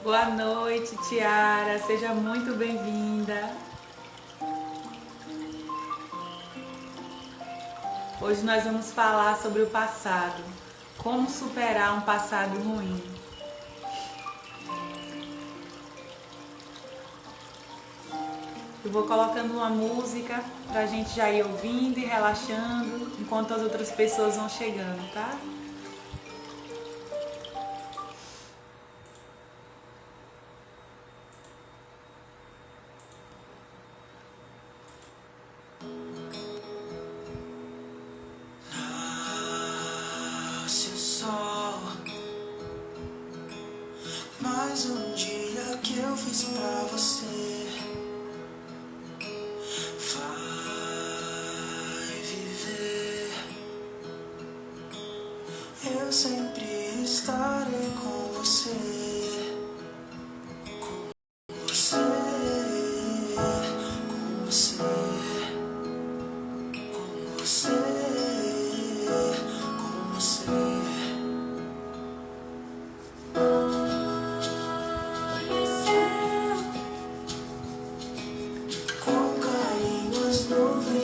Boa noite, Tiara. Seja muito bem-vinda. Hoje nós vamos falar sobre o passado. Como superar um passado ruim. Eu vou colocando uma música pra gente já ir ouvindo e relaxando enquanto as outras pessoas vão chegando, tá? Mais um dia que eu fiz pra você. Vai viver. Eu sempre estarei com você. Com você. Com você. Com você. Com você.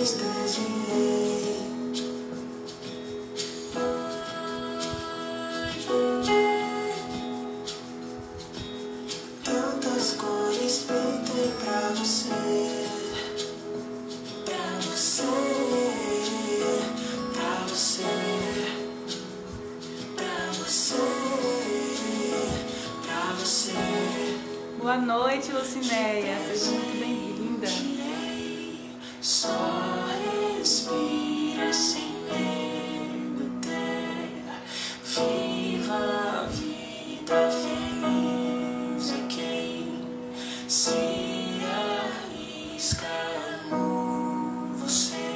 Desenhei tantas cores, pintei pra você, pra você, pra você, pra você, pra você. Boa noite, Lucinéia. Seja muito bem-vinda. Só respira sem medo ter. Viva a vida feliz. É quem se arrisca. Amo você.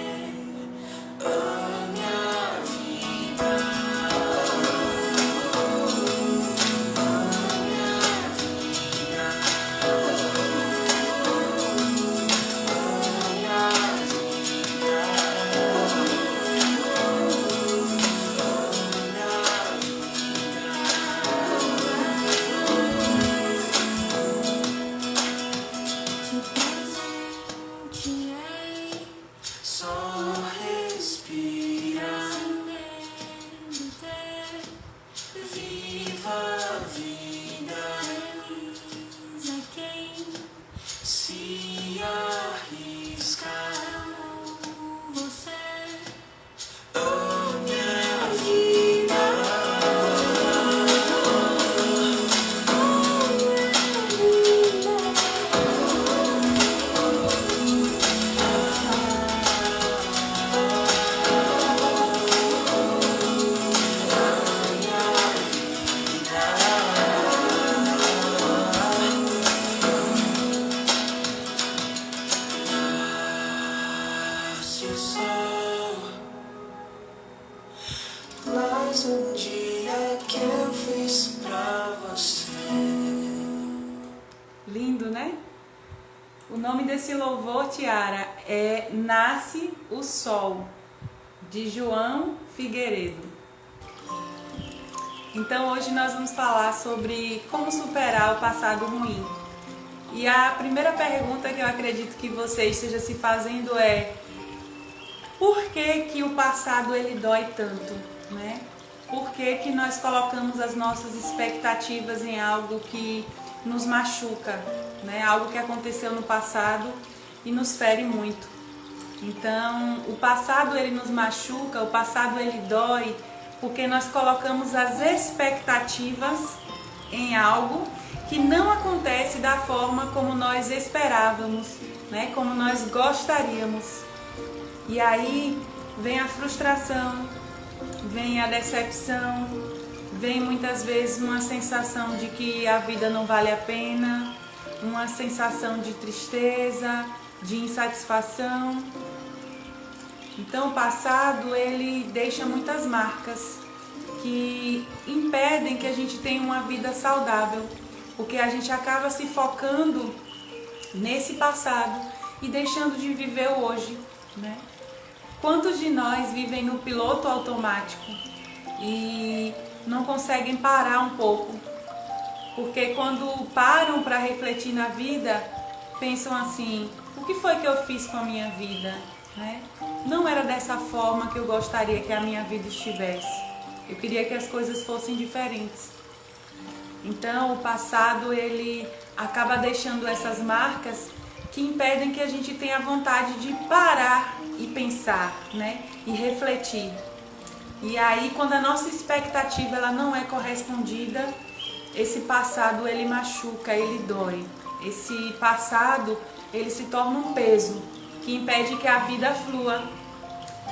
Ame a vida. Ame a vida. Só respira. Viva a vida. Se arrisca. Ame a vida. Nasce o sol. Mais um dia que eu fiz pra você. Lindo, né? O nome desse louvor, Tiara, é Nasce o Sol, de João Figueiredo. Então hoje nós vamos falar sobre como superar o passado ruim. E a primeira pergunta que eu acredito que você esteja se fazendo é: por que o passado ele dói tanto, né? Por que nós colocamos as nossas expectativas em algo que nos machuca, né? Algo que aconteceu no passado e nos fere muito. Então, o passado ele nos machuca, o passado ele dói, porque nós colocamos as expectativas em algo que não acontece da forma como nós esperávamos, né? Como nós gostaríamos. E aí vem a frustração, vem a decepção, vem muitas vezes uma sensação de que a vida não vale a pena, uma sensação de tristeza, de insatisfação. Então o passado ele deixa muitas marcas que impedem que a gente tenha uma vida saudável, porque a gente acaba se focando nesse passado e deixando de viver o hoje, né? Quantos de nós vivem no piloto automático e não conseguem parar um pouco Porque quando param para refletir na vida, pensam assim: o que foi que eu fiz com a minha vida? Né? Não era dessa forma que eu gostaria que a minha vida estivesse. Eu queria que as coisas fossem diferentes. Então o passado ele acaba deixando essas marcas que impedem que a gente tenha vontade de parar e pensar, né? E refletir. E aí quando a nossa expectativa ela não é correspondida, esse passado ele machuca, ele dói. Esse passado ele se torna um peso que impede que a vida flua.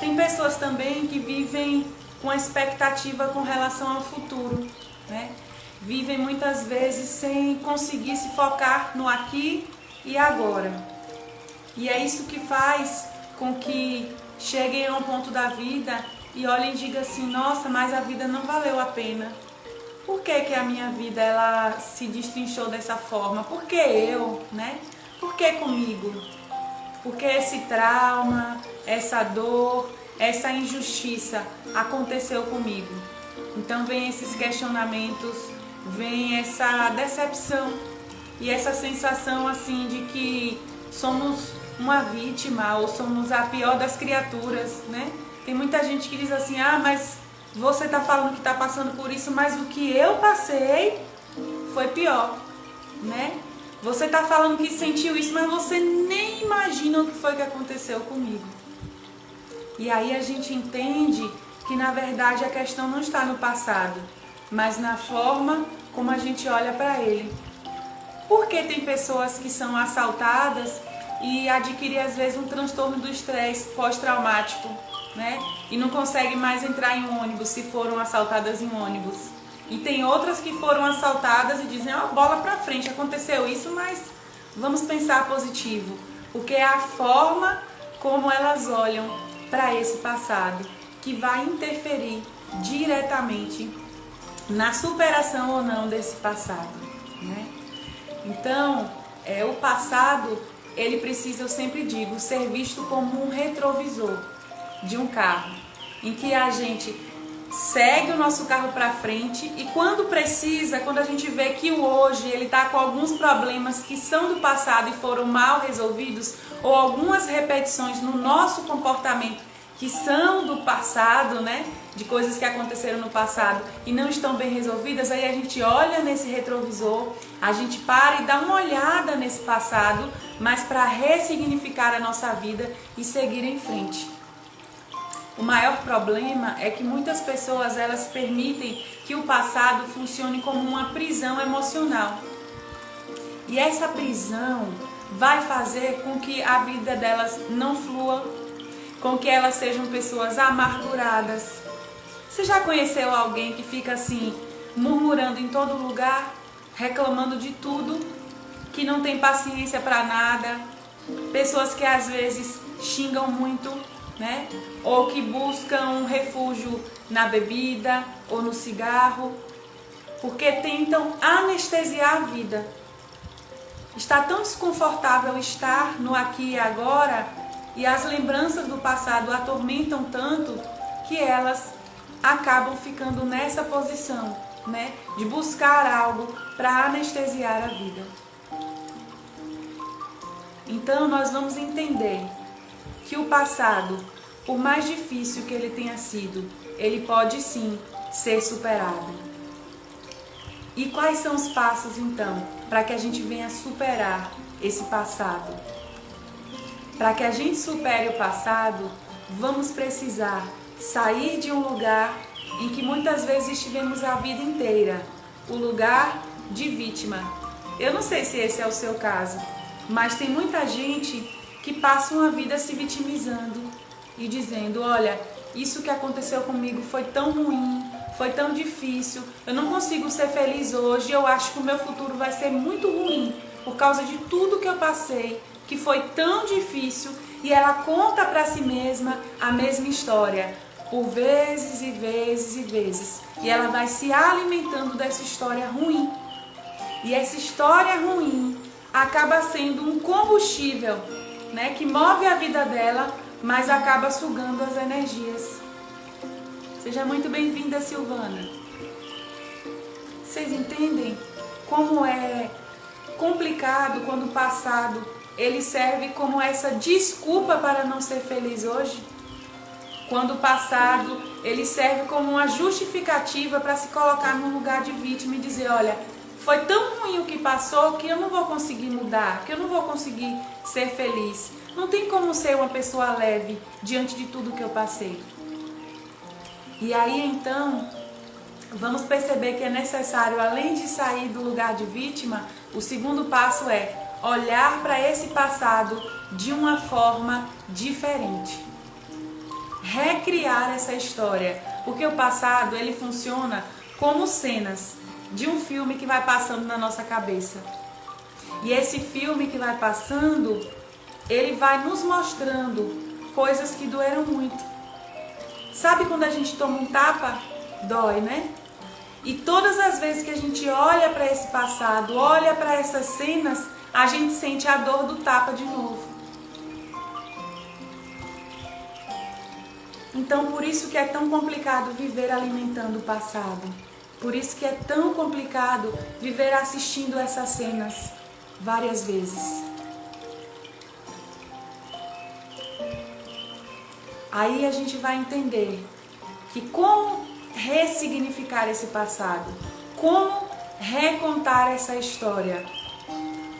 Tem pessoas também que vivem com a expectativa com relação ao futuro, né? Vivem muitas vezes sem conseguir se focar no aqui e agora. E é isso que faz com que cheguem a um ponto da vida e olhem e digam assim: nossa, mas a vida não valeu a pena. Por que a minha vida ela se destrinchou dessa forma? Por que eu, né? Por que comigo? Por que esse trauma, essa dor, essa injustiça aconteceu comigo? Então vem esses questionamentos, vem essa decepção e essa sensação assim de que somos uma vítima ou somos a pior das criaturas, né? Tem muita gente que diz assim: ah, mas você está falando que está passando por isso, mas o que eu passei foi pior, né? Você está falando que sentiu isso, mas você nem imagina o que foi que aconteceu comigo. E aí a gente entende que na verdade a questão não está no passado, mas na forma como a gente olha para ele. Porque tem pessoas que são assaltadas e adquirem às vezes um transtorno do estresse pós-traumático, né? E não conseguem mais entrar em ônibus se foram assaltadas em ônibus. E tem outras que foram assaltadas e dizem: ó, bola pra frente, aconteceu isso, mas vamos pensar positivo. Porque é a forma como elas olham para esse passado que vai interferir diretamente na superação ou não desse passado, né? Então, o passado, ele precisa, eu sempre digo, ser visto como um retrovisor de um carro, em que a gente segue o nosso carro para frente e quando precisa, quando a gente vê que o hoje ele está com alguns problemas que são do passado e foram mal resolvidos, ou algumas repetições no nosso comportamento que são do passado, né, de coisas que aconteceram no passado e não estão bem resolvidas, aí a gente olha nesse retrovisor, a gente para e dá uma olhada nesse passado, mas para ressignificar a nossa vida e seguir em frente. O maior problema é que muitas pessoas elas permitem que o passado funcione como uma prisão emocional. E essa prisão vai fazer com que a vida delas não flua, com que elas sejam pessoas amarguradas. Você já conheceu alguém que fica assim, murmurando em todo lugar, reclamando de tudo, que não tem paciência para nada? Pessoas que às vezes xingam muito, né? Ou que buscam um refúgio na bebida ou no cigarro, porque tentam anestesiar a vida. Está tão desconfortável estar no aqui e agora, e as lembranças do passado atormentam tanto que elas acabam ficando nessa posição, né? De buscar algo para anestesiar a vida. Então nós vamos entender que o passado, por mais difícil que ele tenha sido, ele pode sim ser superado. E quais são os passos então para que a gente venha superar esse passado? Para que a gente supere o passado, vamos precisar sair de um lugar em que muitas vezes estivemos a vida inteira, o lugar de vítima. Eu não sei se esse é o seu caso, mas tem muita gente que passa uma vida se vitimizando e dizendo: olha, isso que aconteceu comigo foi tão ruim, foi tão difícil, eu não consigo ser feliz hoje, eu acho que o meu futuro vai ser muito ruim por causa de tudo que eu passei, que foi tão difícil. E ela conta para si mesma a mesma história, por vezes e vezes e vezes. E ela vai se alimentando dessa história ruim. E essa história ruim acaba sendo um combustível, né, que move a vida dela, mas acaba sugando as energias. Seja muito bem-vinda, Silvana. Vocês entendem como é complicado quando o passado ele serve como essa desculpa para não ser feliz hoje? Quando o passado ele serve como uma justificativa para se colocar no lugar de vítima e dizer, olha, foi tão ruim o que passou que eu não vou conseguir mudar, que eu não vou conseguir ser feliz. Não tem como ser uma pessoa leve diante de tudo que eu passei. E aí então, vamos perceber que é necessário, além de sair do lugar de vítima, o segundo passo é olhar para esse passado de uma forma diferente. Recriar essa história, porque o passado ele funciona como cenas de um filme que vai passando na nossa cabeça. E esse filme que vai passando, ele vai nos mostrando coisas que doeram muito. Sabe quando a gente toma um tapa? Dói, né? E todas as vezes que a gente olha para esse passado, olha para essas cenas, a gente sente a dor do tapa de novo. Então, por isso que é tão complicado viver alimentando o passado. Por isso que é tão complicado viver assistindo essas cenas várias vezes. Aí a gente vai entender que como ressignificar esse passado, como recontar essa história,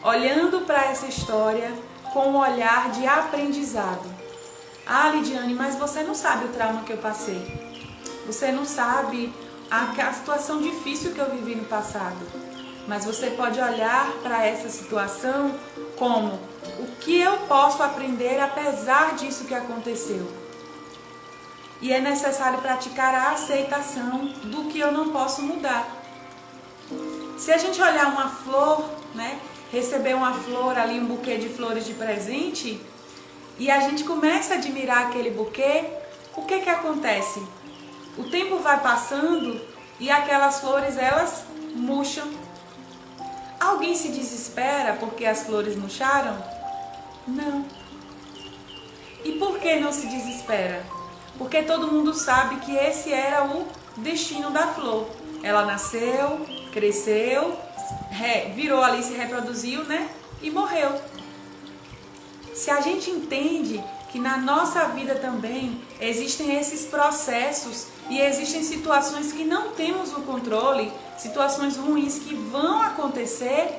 olhando para essa história com um olhar de aprendizado. Ah, Lidiane, mas você não sabe o trauma que eu passei. Você não sabe a situação difícil que eu vivi no passado. Mas você pode olhar para essa situação como o que eu posso aprender apesar disso que aconteceu. E é necessário praticar a aceitação do que eu não posso mudar. Se a gente olhar uma flor, né, receber uma flor ali, um buquê de flores de presente, e a gente começa a admirar aquele buquê, o que acontece? O tempo vai passando e aquelas flores, elas murcham. Alguém se desespera porque as flores murcharam? Não. E por que não se desespera? Porque todo mundo sabe que esse era o destino da flor. Ela nasceu, cresceu, virou ali, se reproduziu, né? E morreu. Se a gente entende que na nossa vida também existem esses processos e existem situações que não temos o controle, situações ruins que vão acontecer,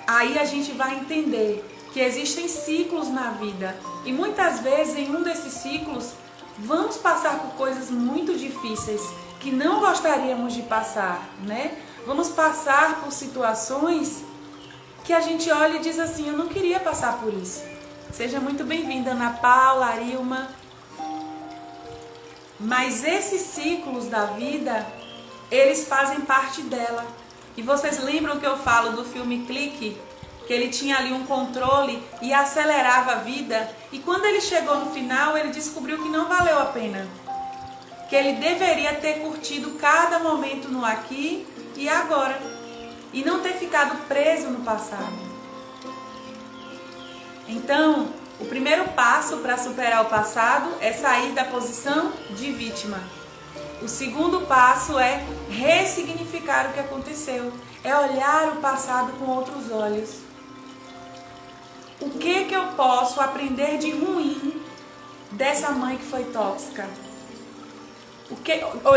aí a gente vai entender que existem ciclos na vida. E muitas vezes em um desses ciclos vamos passar por coisas muito difíceis que não gostaríamos de passar, né? Vamos passar por situações que a gente olha e diz assim, eu não queria passar por isso. Seja muito bem-vinda, Ana Paula, Arilma. Mas esses ciclos da vida, eles fazem parte dela. E vocês lembram que eu falo do filme Clique? Que ele tinha ali um controle e acelerava a vida. E quando ele chegou no final, ele descobriu que não valeu a pena. Que ele deveria ter curtido cada momento no aqui e agora. E não ter ficado preso no passado. Então, o primeiro passo para superar o passado é sair da posição de vítima. O segundo passo é ressignificar o que aconteceu. É olhar o passado com outros olhos. O que eu posso aprender de ruim dessa mãe que foi tóxica?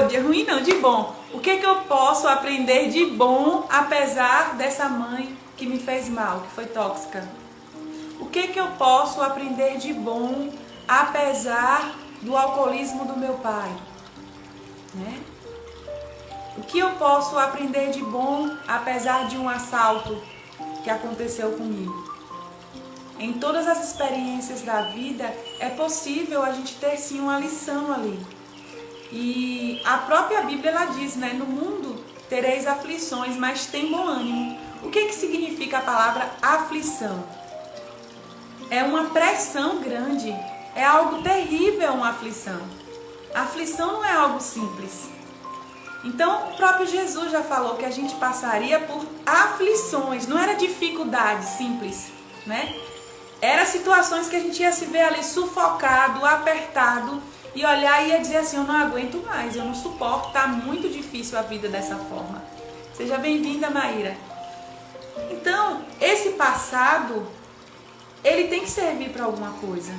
De ruim não, de bom. O que eu posso aprender de bom apesar dessa mãe que me fez mal, que foi tóxica? O que eu posso aprender de bom apesar do alcoolismo do meu pai? Né? O que eu posso aprender de bom apesar de um assalto que aconteceu comigo? Em todas as experiências da vida é possível a gente ter sim uma lição ali. E a própria Bíblia ela diz, né? No mundo tereis aflições, mas tem bom ânimo. O que significa a palavra aflição? É uma pressão grande, é algo terrível uma aflição. A aflição não é algo simples. Então, o próprio Jesus já falou que a gente passaria por aflições, não era dificuldade simples, né? Era situações que a gente ia se ver ali sufocado, apertado e olhar e ia dizer assim, eu não aguento mais, eu não suporto, tá muito difícil a vida dessa forma. Seja bem-vinda, Maíra. Então, esse passado, ele tem que servir para alguma coisa.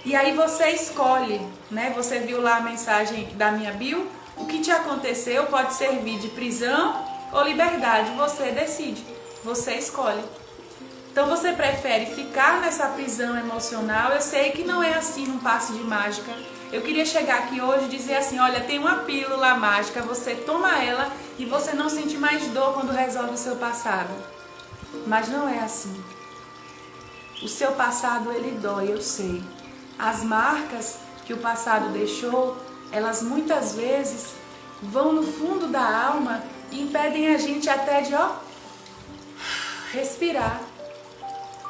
E aí você escolhe, né? Você viu lá a mensagem da minha bio? O que te aconteceu pode servir de prisão ou liberdade. Você decide, você escolhe. Então você prefere ficar nessa prisão emocional? Eu sei que não é assim num passe de mágica. Eu queria chegar aqui hoje e dizer assim, olha, tem uma pílula mágica, você toma ela e você não sente mais dor quando resolve o seu passado. Mas não é assim. O seu passado, ele dói, eu sei. As marcas que o passado deixou, elas muitas vezes vão no fundo da alma e impedem a gente até de, respirar.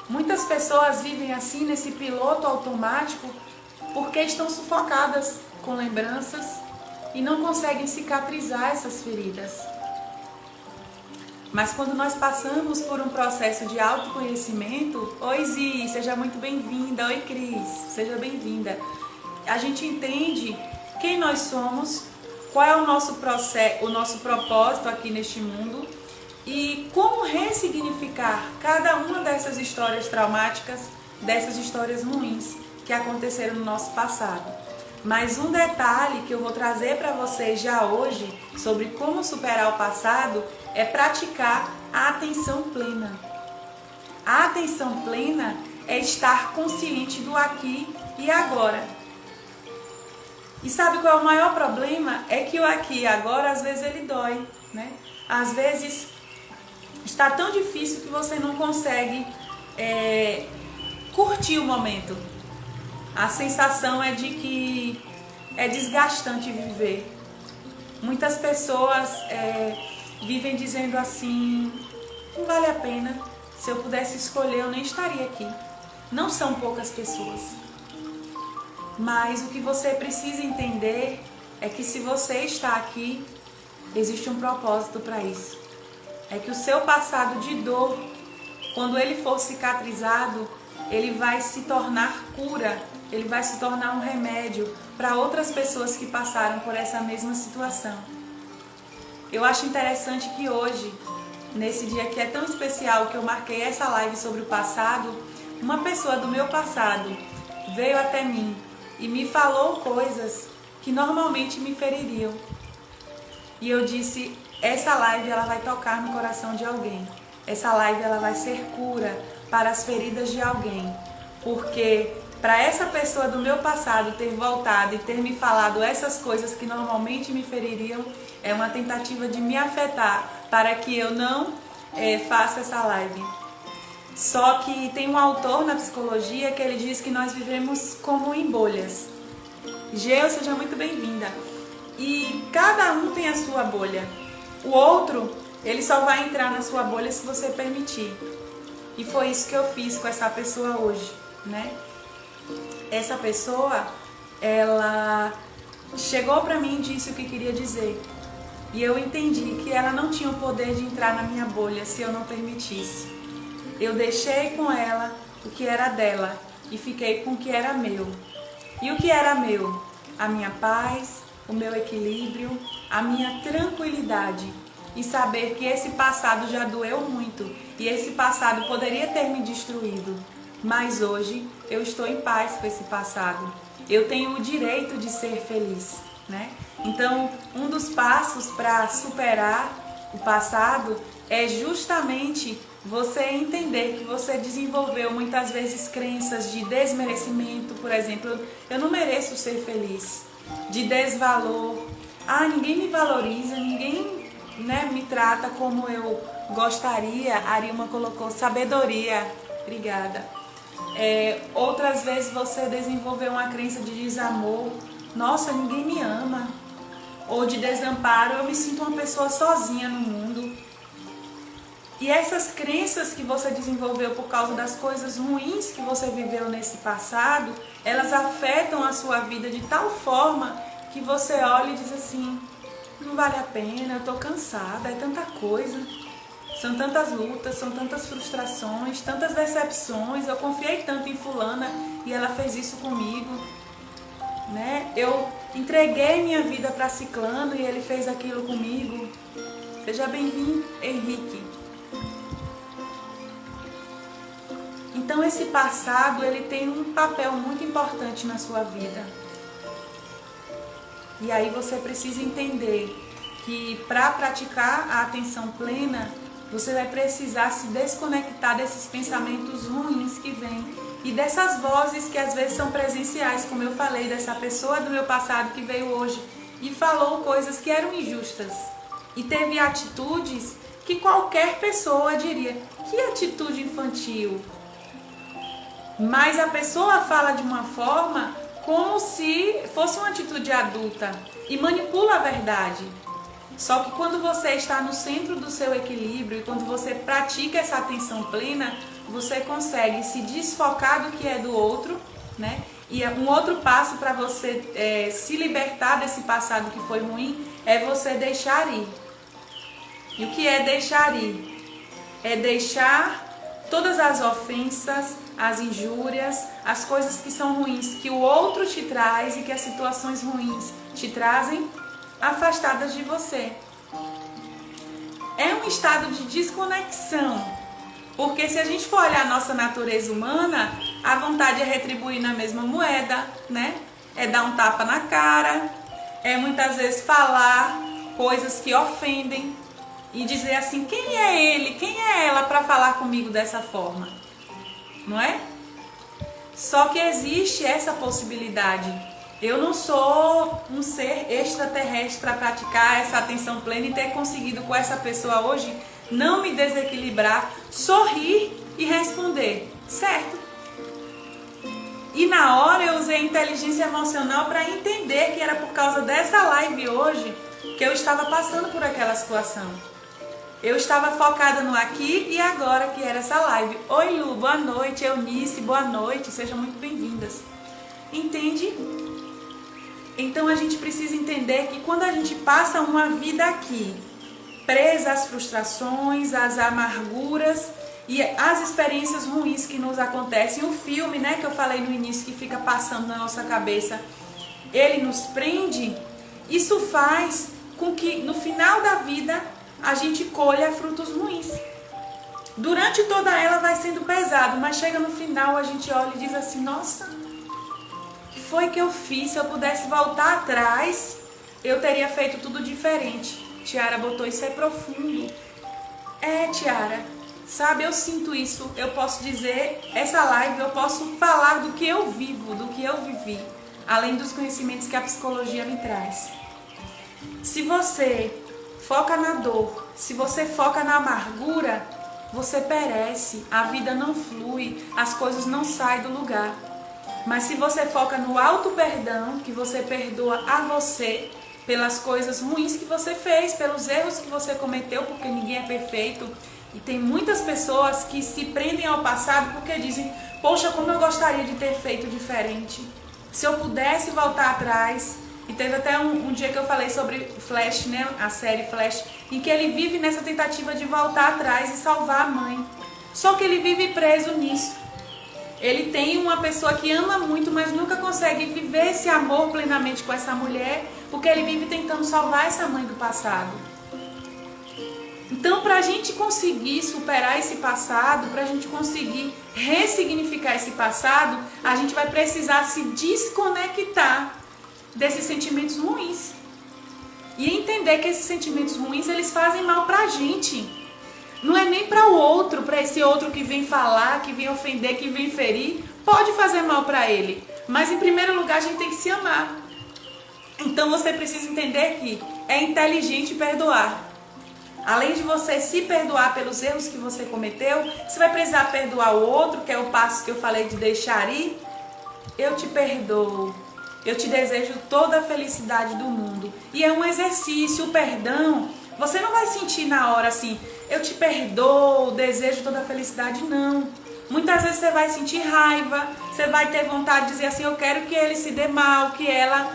Muitas pessoas vivem assim, nesse piloto automático, porque estão sufocadas com lembranças e não conseguem cicatrizar essas feridas. Mas quando nós passamos por um processo de autoconhecimento, oi Zi, seja muito bem-vinda, oi Cris, seja bem-vinda. A gente entende quem nós somos, qual é o nosso processo, o nosso propósito aqui neste mundo e como ressignificar cada uma dessas histórias traumáticas, dessas histórias ruins que aconteceram no nosso passado. Mas um detalhe que eu vou trazer para vocês já hoje sobre como superar o passado é praticar a atenção plena. A atenção plena é estar consciente do aqui e agora. E sabe qual é o maior problema? É que o aqui e agora às vezes ele dói, né? Às vezes está tão difícil que você não consegue curtir o momento. A sensação é de que é desgastante viver. Muitas pessoas vivem dizendo assim, não vale a pena, se eu pudesse escolher eu nem estaria aqui. Não são poucas pessoas. Mas o que você precisa entender é que se você está aqui, existe um propósito para isso. É que o seu passado de dor, quando ele for cicatrizado, ele vai se tornar cura, ele vai se tornar um remédio para outras pessoas que passaram por essa mesma situação. Eu acho interessante que hoje, nesse dia que é tão especial, que eu marquei essa live sobre o passado, uma pessoa do meu passado veio até mim e me falou coisas que normalmente me feririam. E eu disse, essa live ela vai tocar no coração de alguém. Essa live ela vai ser cura para as feridas de alguém. Porque para essa pessoa do meu passado ter voltado e ter me falado essas coisas que normalmente me feririam, é uma tentativa de me afetar para que eu não faça essa live. Só que tem um autor na psicologia que ele diz que nós vivemos como em bolhas. Geu, seja muito bem-vinda. E cada um tem a sua bolha. O outro, ele só vai entrar na sua bolha se você permitir. E foi isso que eu fiz com essa pessoa hoje, né? Essa pessoa, ela chegou pra mim e disse o que queria dizer. E eu entendi que ela não tinha o poder de entrar na minha bolha se eu não permitisse. Eu deixei com ela o que era dela e fiquei com o que era meu. E o que era meu? A minha paz, o meu equilíbrio, a minha tranquilidade. E saber que esse passado já doeu muito e esse passado poderia ter me destruído. Mas hoje eu estou em paz com esse passado. Eu tenho o direito de ser feliz, né? Então, um dos passos para superar o passado é justamente você entender que você desenvolveu muitas vezes crenças de desmerecimento, por exemplo, eu não mereço ser feliz, de desvalor, ninguém me valoriza, ninguém, né, me trata como eu gostaria. A Arilma colocou sabedoria, obrigada. Outras vezes você desenvolveu uma crença de desamor, nossa, ninguém me ama, ou de desamparo, eu me sinto uma pessoa sozinha no mundo. E essas crenças que você desenvolveu por causa das coisas ruins que você viveu nesse passado, elas afetam a sua vida de tal forma que você olha e diz assim, não vale a pena, eu tô cansada, é tanta coisa, são tantas lutas, são tantas frustrações, tantas decepções, eu confiei tanto em fulana e ela fez isso comigo, né? Eu entreguei minha vida para ciclano e ele fez aquilo comigo. Seja bem-vindo, Henrique. esse passado, ele tem um papel muito importante na sua vida. E aí você precisa entender que para praticar a atenção plena, você vai precisar se desconectar desses pensamentos ruins que vêm e dessas vozes que às vezes são presenciais, como eu falei, dessa pessoa do meu passado que veio hoje e falou coisas que eram injustas e teve atitudes que qualquer pessoa diria, que atitude infantil. Mas a pessoa fala de uma forma como se fosse uma atitude adulta e manipula a verdade. Só que quando você está no centro do seu equilíbrio e quando você pratica essa atenção plena, você consegue se desfocar do que é do outro, né? E um outro passo para você se libertar desse passado que foi ruim é você deixar ir. E o que é deixar ir? É deixar todas as ofensas, as injúrias, as coisas que são ruins que o outro te traz e que as situações ruins te trazem, afastadas de você. É um estado de desconexão, porque se a gente for olhar a nossa natureza humana, a vontade é retribuir na mesma moeda, né? É dar um tapa na cara, é muitas vezes falar coisas que ofendem e dizer assim, quem é ele, quem é ela para falar comigo dessa forma, não é? Só que existe essa possibilidade. Eu não sou um ser extraterrestre para praticar essa atenção plena e ter conseguido com essa pessoa hoje não me desequilibrar, sorrir e responder, certo? E na hora eu usei a inteligência emocional para entender que era por causa dessa live hoje que eu estava passando por aquela situação. Eu estava focada no aqui e agora, que era essa live. Oi Lu, boa noite. Eunice, boa noite. Sejam muito bem-vindas. Entende? Então a gente precisa entender que quando a gente passa uma vida aqui, presa às frustrações, às amarguras e às experiências ruins que nos acontecem, o filme, né, que eu falei no início, que fica passando na nossa cabeça, ele nos prende, isso faz com que no final da vida a gente colha frutos ruins. Durante toda ela vai sendo pesado, mas chega no final a gente olha e diz assim, nossa, o que foi que eu fiz? Se eu pudesse voltar atrás, eu teria feito tudo diferente. Tiara botou, isso é profundo. É, Tiara, sabe, eu sinto isso. Eu posso dizer, essa live eu posso falar do que eu vivo, do que eu vivi, além dos conhecimentos que a psicologia me traz. Se você foca na dor, se você foca na amargura, você perece, a vida não flui, as coisas não saem do lugar. Mas se você foca no auto-perdão, que você perdoa a você pelas coisas ruins que você fez, pelos erros que você cometeu, porque ninguém é perfeito. E tem muitas pessoas que se prendem ao passado porque dizem, poxa, como eu gostaria de ter feito diferente. Se eu pudesse voltar atrás. E teve até um dia que eu falei sobre Flash, né? A série Flash, em que ele vive nessa tentativa de voltar atrás e salvar a mãe. Só que ele vive preso nisso. Ele tem uma pessoa que ama muito, mas nunca consegue viver esse amor plenamente com essa mulher, porque ele vive tentando salvar essa mãe do passado. Então, para a gente conseguir superar esse passado, para a gente conseguir ressignificar esse passado, a gente vai precisar se desconectar desses sentimentos ruins e entender que esses sentimentos ruins eles fazem mal pra gente, não é nem para o outro, para esse outro que vem falar, que vem ofender, que vem ferir, pode fazer mal para ele, mas em primeiro lugar a gente tem que se amar. Então você precisa entender que é inteligente perdoar. Além de você se perdoar pelos erros que você cometeu, você vai precisar perdoar o outro, que é o passo que eu falei de deixar ir. Eu te perdoo. Eu te desejo toda a felicidade do mundo. E é um exercício, o perdão, você não vai sentir na hora assim, eu te perdoo, desejo toda a felicidade, não. Muitas vezes você vai sentir raiva, você vai ter vontade de dizer assim, eu quero que ele se dê mal, que ela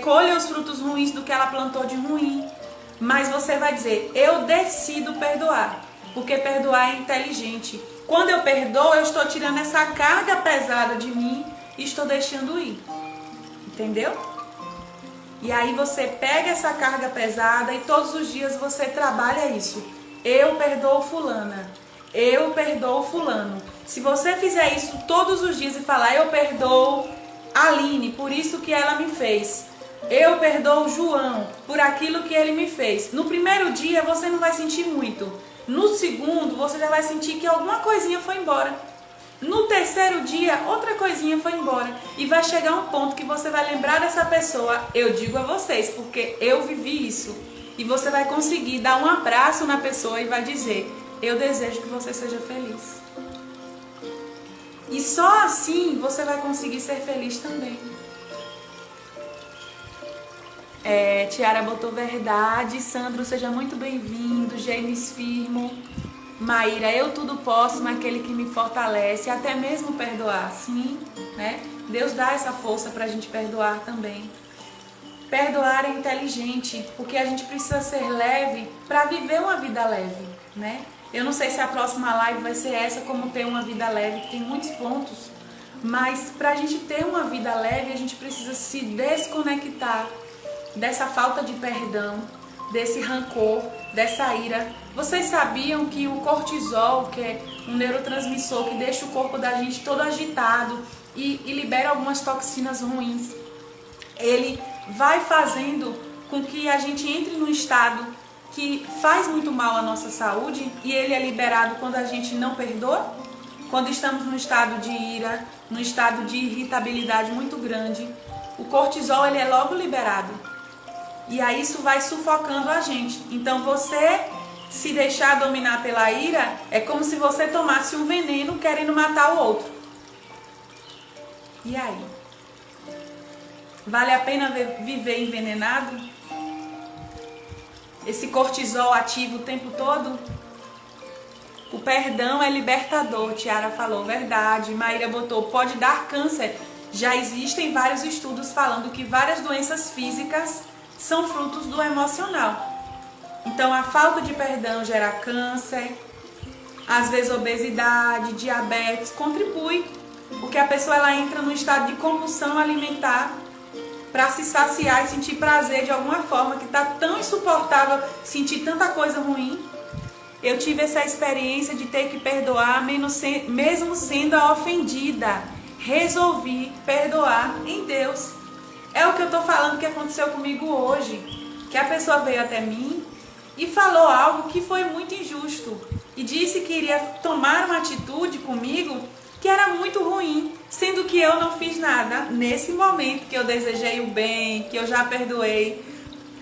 colha os frutos ruins do que ela plantou de ruim. Mas você vai dizer, eu decido perdoar, porque perdoar é inteligente. Quando eu perdoo, eu estou tirando essa carga pesada de mim e estou deixando ir. Entendeu? E aí você pega essa carga pesada e todos os dias você trabalha isso. Eu perdoo fulana. eu perdoo fulano. Se você fizer isso todos os dias e falar, eu perdoo Aline por isso que ela me fez, eu perdoo João por aquilo que ele me fez. No primeiro dia você não vai sentir muito. No segundo você já vai sentir que alguma coisinha foi embora. No terceiro dia outra coisinha foi embora. E vai chegar um ponto que você vai lembrar dessa pessoa. Eu digo a vocês porque eu vivi isso. E você vai conseguir dar um abraço na pessoa e vai dizer, eu desejo que você seja feliz. E só assim você vai conseguir ser feliz também. Tiara botou verdade. Sandro, seja muito bem-vindo. James Firmo. Maíra, eu tudo posso naquele que me fortalece. Até mesmo perdoar. Sim, né? Deus dá essa força pra gente perdoar também. Perdoar é inteligente, porque a gente precisa ser leve para viver uma vida leve, né? Eu não sei se a próxima live vai ser essa, como ter uma vida leve, que tem muitos pontos. Mas para a gente ter uma vida leve, a gente precisa se desconectar dessa falta de perdão, desse rancor, dessa ira. Vocês sabiam que o cortisol, que é um neurotransmissor que deixa o corpo da gente todo agitado e libera algumas toxinas ruins, ele vai fazendo com que a gente entre num estado que faz muito mal à nossa saúde, e ele é liberado quando a gente não perdoa, quando estamos num estado de ira, num estado de irritabilidade muito grande. O cortisol ele é logo liberado, e aí isso vai sufocando a gente. Então você se deixar dominar pela ira é como se você tomasse um veneno querendo matar o outro. E aí? Vale a pena viver envenenado? Esse cortisol ativo o tempo todo? O perdão é libertador, Tiara falou, verdade. Maíra botou, pode dar câncer. Já existem vários estudos falando que várias doenças físicas são frutos do emocional. Então a falta de perdão gera câncer, às vezes obesidade, diabetes, contribui. Porque a pessoa ela entra num estado de compulsão alimentar para se saciar e sentir prazer de alguma forma, que está tão insuportável sentir tanta coisa ruim. Eu tive essa experiência de ter que perdoar mesmo sendo a ofendida. Resolvi perdoar em Deus. É o que eu estou falando que aconteceu comigo hoje. Que a pessoa veio até mim e falou algo que foi muito injusto. E disse que iria tomar uma atitude comigo que era muito ruim, sendo que eu não fiz nada nesse momento que eu desejei o bem, que eu já perdoei.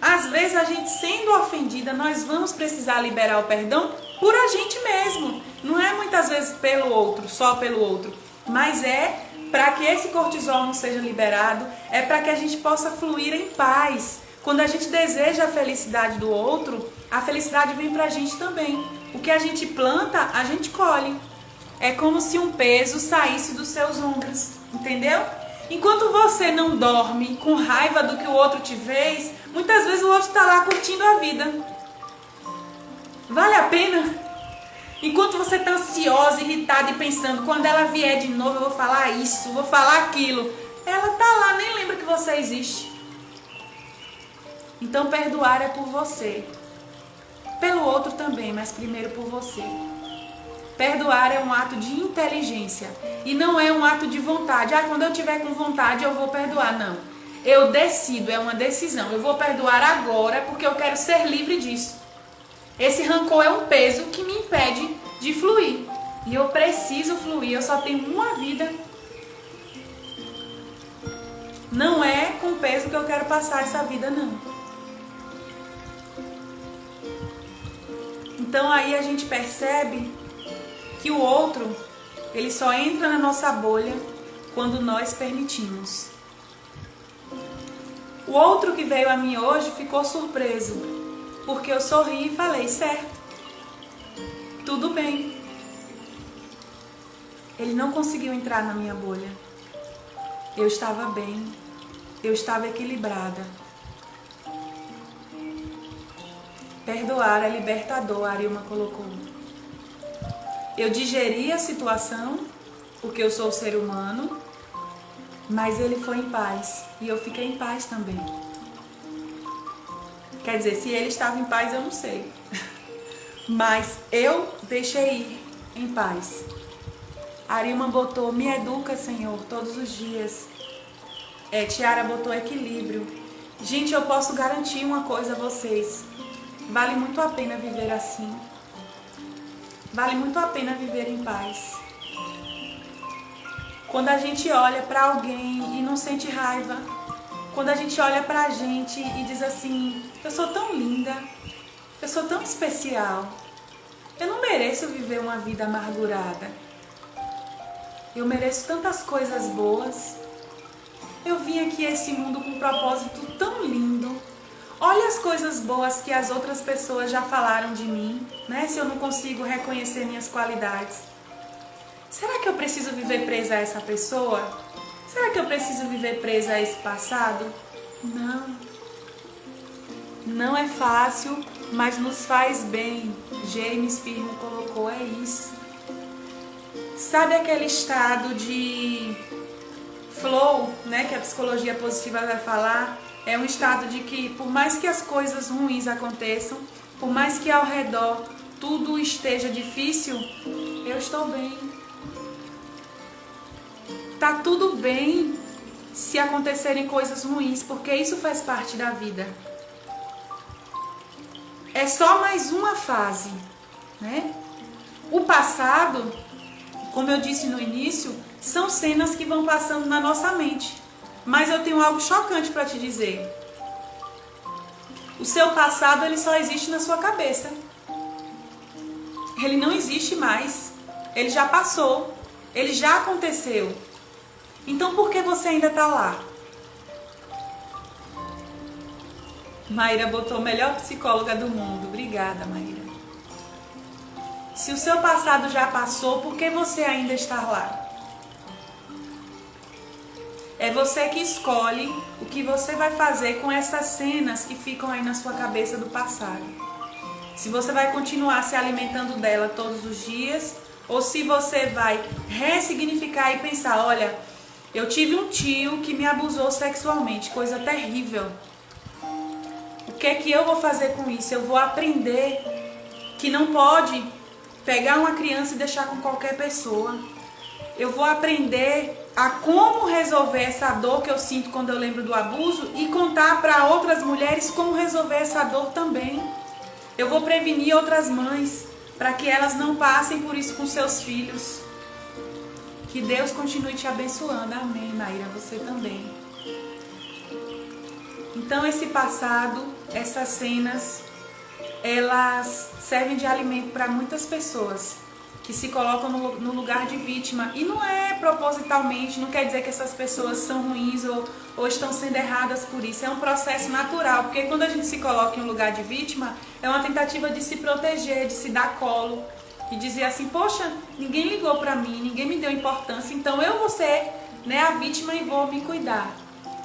Às vezes a gente sendo ofendida, nós vamos precisar liberar o perdão por a gente mesmo. Não é muitas vezes pelo outro, só pelo outro, mas é para que esse cortisol não seja liberado, é para que a gente possa fluir em paz. Quando a gente deseja a felicidade do outro, a felicidade vem pra gente também. O que a gente planta, a gente colhe. É como se um peso saísse dos seus ombros, entendeu? Enquanto você não dorme com raiva do que o outro te fez, muitas vezes o outro está lá curtindo a vida. Vale a pena? Enquanto você está ansiosa, irritada e pensando, quando ela vier de novo eu vou falar isso, vou falar aquilo. Ela tá lá, nem lembra que você existe. Então perdoar é por você. Pelo outro também, mas primeiro por você. Perdoar é um ato de inteligência e não é um ato de vontade. Quando eu tiver com vontade eu vou perdoar. Não. Eu decido, é uma decisão. Eu vou perdoar agora porque eu quero ser livre disso. Esse rancor é um peso que me impede de fluir. E eu preciso fluir, eu só tenho uma vida. Não é com peso que eu quero passar essa vida, não. Então aí a gente percebe que o outro, ele só entra na nossa bolha quando nós permitimos. O outro que veio a mim hoje ficou surpreso, porque eu sorri e falei, certo, tudo bem. Ele não conseguiu entrar na minha bolha. Eu estava bem, eu estava equilibrada. Perdoar é libertador, a Arilma colocou. Eu digeri a situação, porque eu sou ser humano, mas ele foi em paz e eu fiquei em paz também. Quer dizer, se ele estava em paz eu não sei, mas eu deixei ir, em paz. Arilma botou, me educa, Senhor, todos os dias. Tiara botou equilíbrio. Gente, eu posso garantir uma coisa a vocês. Vale muito a pena viver assim. Vale muito a pena viver em paz. Quando a gente olha para alguém e não sente raiva, quando a gente olha para a gente e diz assim, eu sou tão linda, eu sou tão especial, eu não mereço viver uma vida amargurada, eu mereço tantas coisas boas, eu vim aqui a esse mundo com um propósito tão lindo, olha as coisas boas que as outras pessoas já falaram de mim, né? Se eu não consigo reconhecer minhas qualidades. Será que eu preciso viver presa a essa pessoa? Será que eu preciso viver presa a esse passado? Não. Não é fácil, mas nos faz bem. James Firmo colocou, é isso. Sabe aquele estado de flow, né, que a psicologia positiva vai falar? É um estado de que, por mais que as coisas ruins aconteçam, por mais que ao redor tudo esteja difícil, eu estou bem. Tá tudo bem se acontecerem coisas ruins, porque isso faz parte da vida. É só mais uma fase, né? O passado, como eu disse no início, são cenas que vão passando na nossa mente. Mas eu tenho algo chocante para te dizer. O seu passado, ele só existe na sua cabeça. Ele não existe mais. Ele já passou. Ele já aconteceu. Então por que você ainda está lá? Maíra botou melhor psicóloga do mundo. Obrigada, Maíra. Se o seu passado já passou, por que você ainda está lá? É você que escolhe o que você vai fazer com essas cenas que ficam aí na sua cabeça do passado. Se você vai continuar se alimentando dela todos os dias, ou se você vai ressignificar e pensar, olha, eu tive um tio que me abusou sexualmente, coisa terrível. O que é que eu vou fazer com isso? Eu vou aprender que não pode pegar uma criança e deixar com qualquer pessoa. Eu vou aprender a como resolver essa dor que eu sinto quando eu lembro do abuso e contar para outras mulheres como resolver essa dor também. Eu vou prevenir outras mães para que elas não passem por isso com seus filhos. Que Deus continue te abençoando. Amém, Maíra, você também. Então esse passado, essas cenas, elas servem de alimento para muitas pessoas que se colocam no lugar de vítima. E não é propositalmente, não quer dizer que essas pessoas são ruins ou estão sendo erradas por isso. É um processo natural, porque quando a gente se coloca em um lugar de vítima, é uma tentativa de se proteger, de se dar colo. E dizer assim, poxa, ninguém ligou pra mim, ninguém me deu importância, então eu vou ser, né, a vítima e vou me cuidar.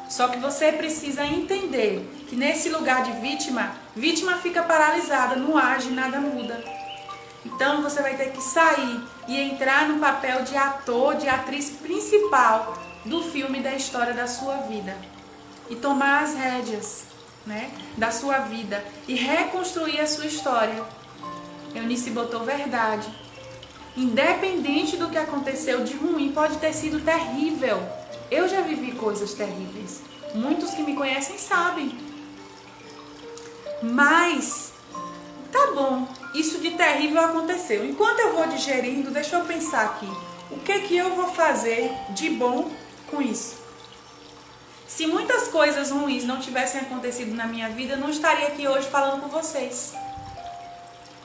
Só que você precisa entender que nesse lugar de vítima fica paralisada, não age, nada muda. Então você vai ter que sair e entrar no papel de ator, de atriz principal do filme, da história da sua vida. E tomar as rédeas, né, da sua vida e reconstruir a sua história. Eunice botou verdade. Independente do que aconteceu de ruim, pode ter sido terrível. Eu já vivi coisas terríveis. Muitos que me conhecem sabem. Mas, tá bom, isso de terrível aconteceu. Enquanto eu vou digerindo, deixa eu pensar aqui. O que eu vou fazer de bom com isso? Se muitas coisas ruins não tivessem acontecido na minha vida, eu não estaria aqui hoje falando com vocês.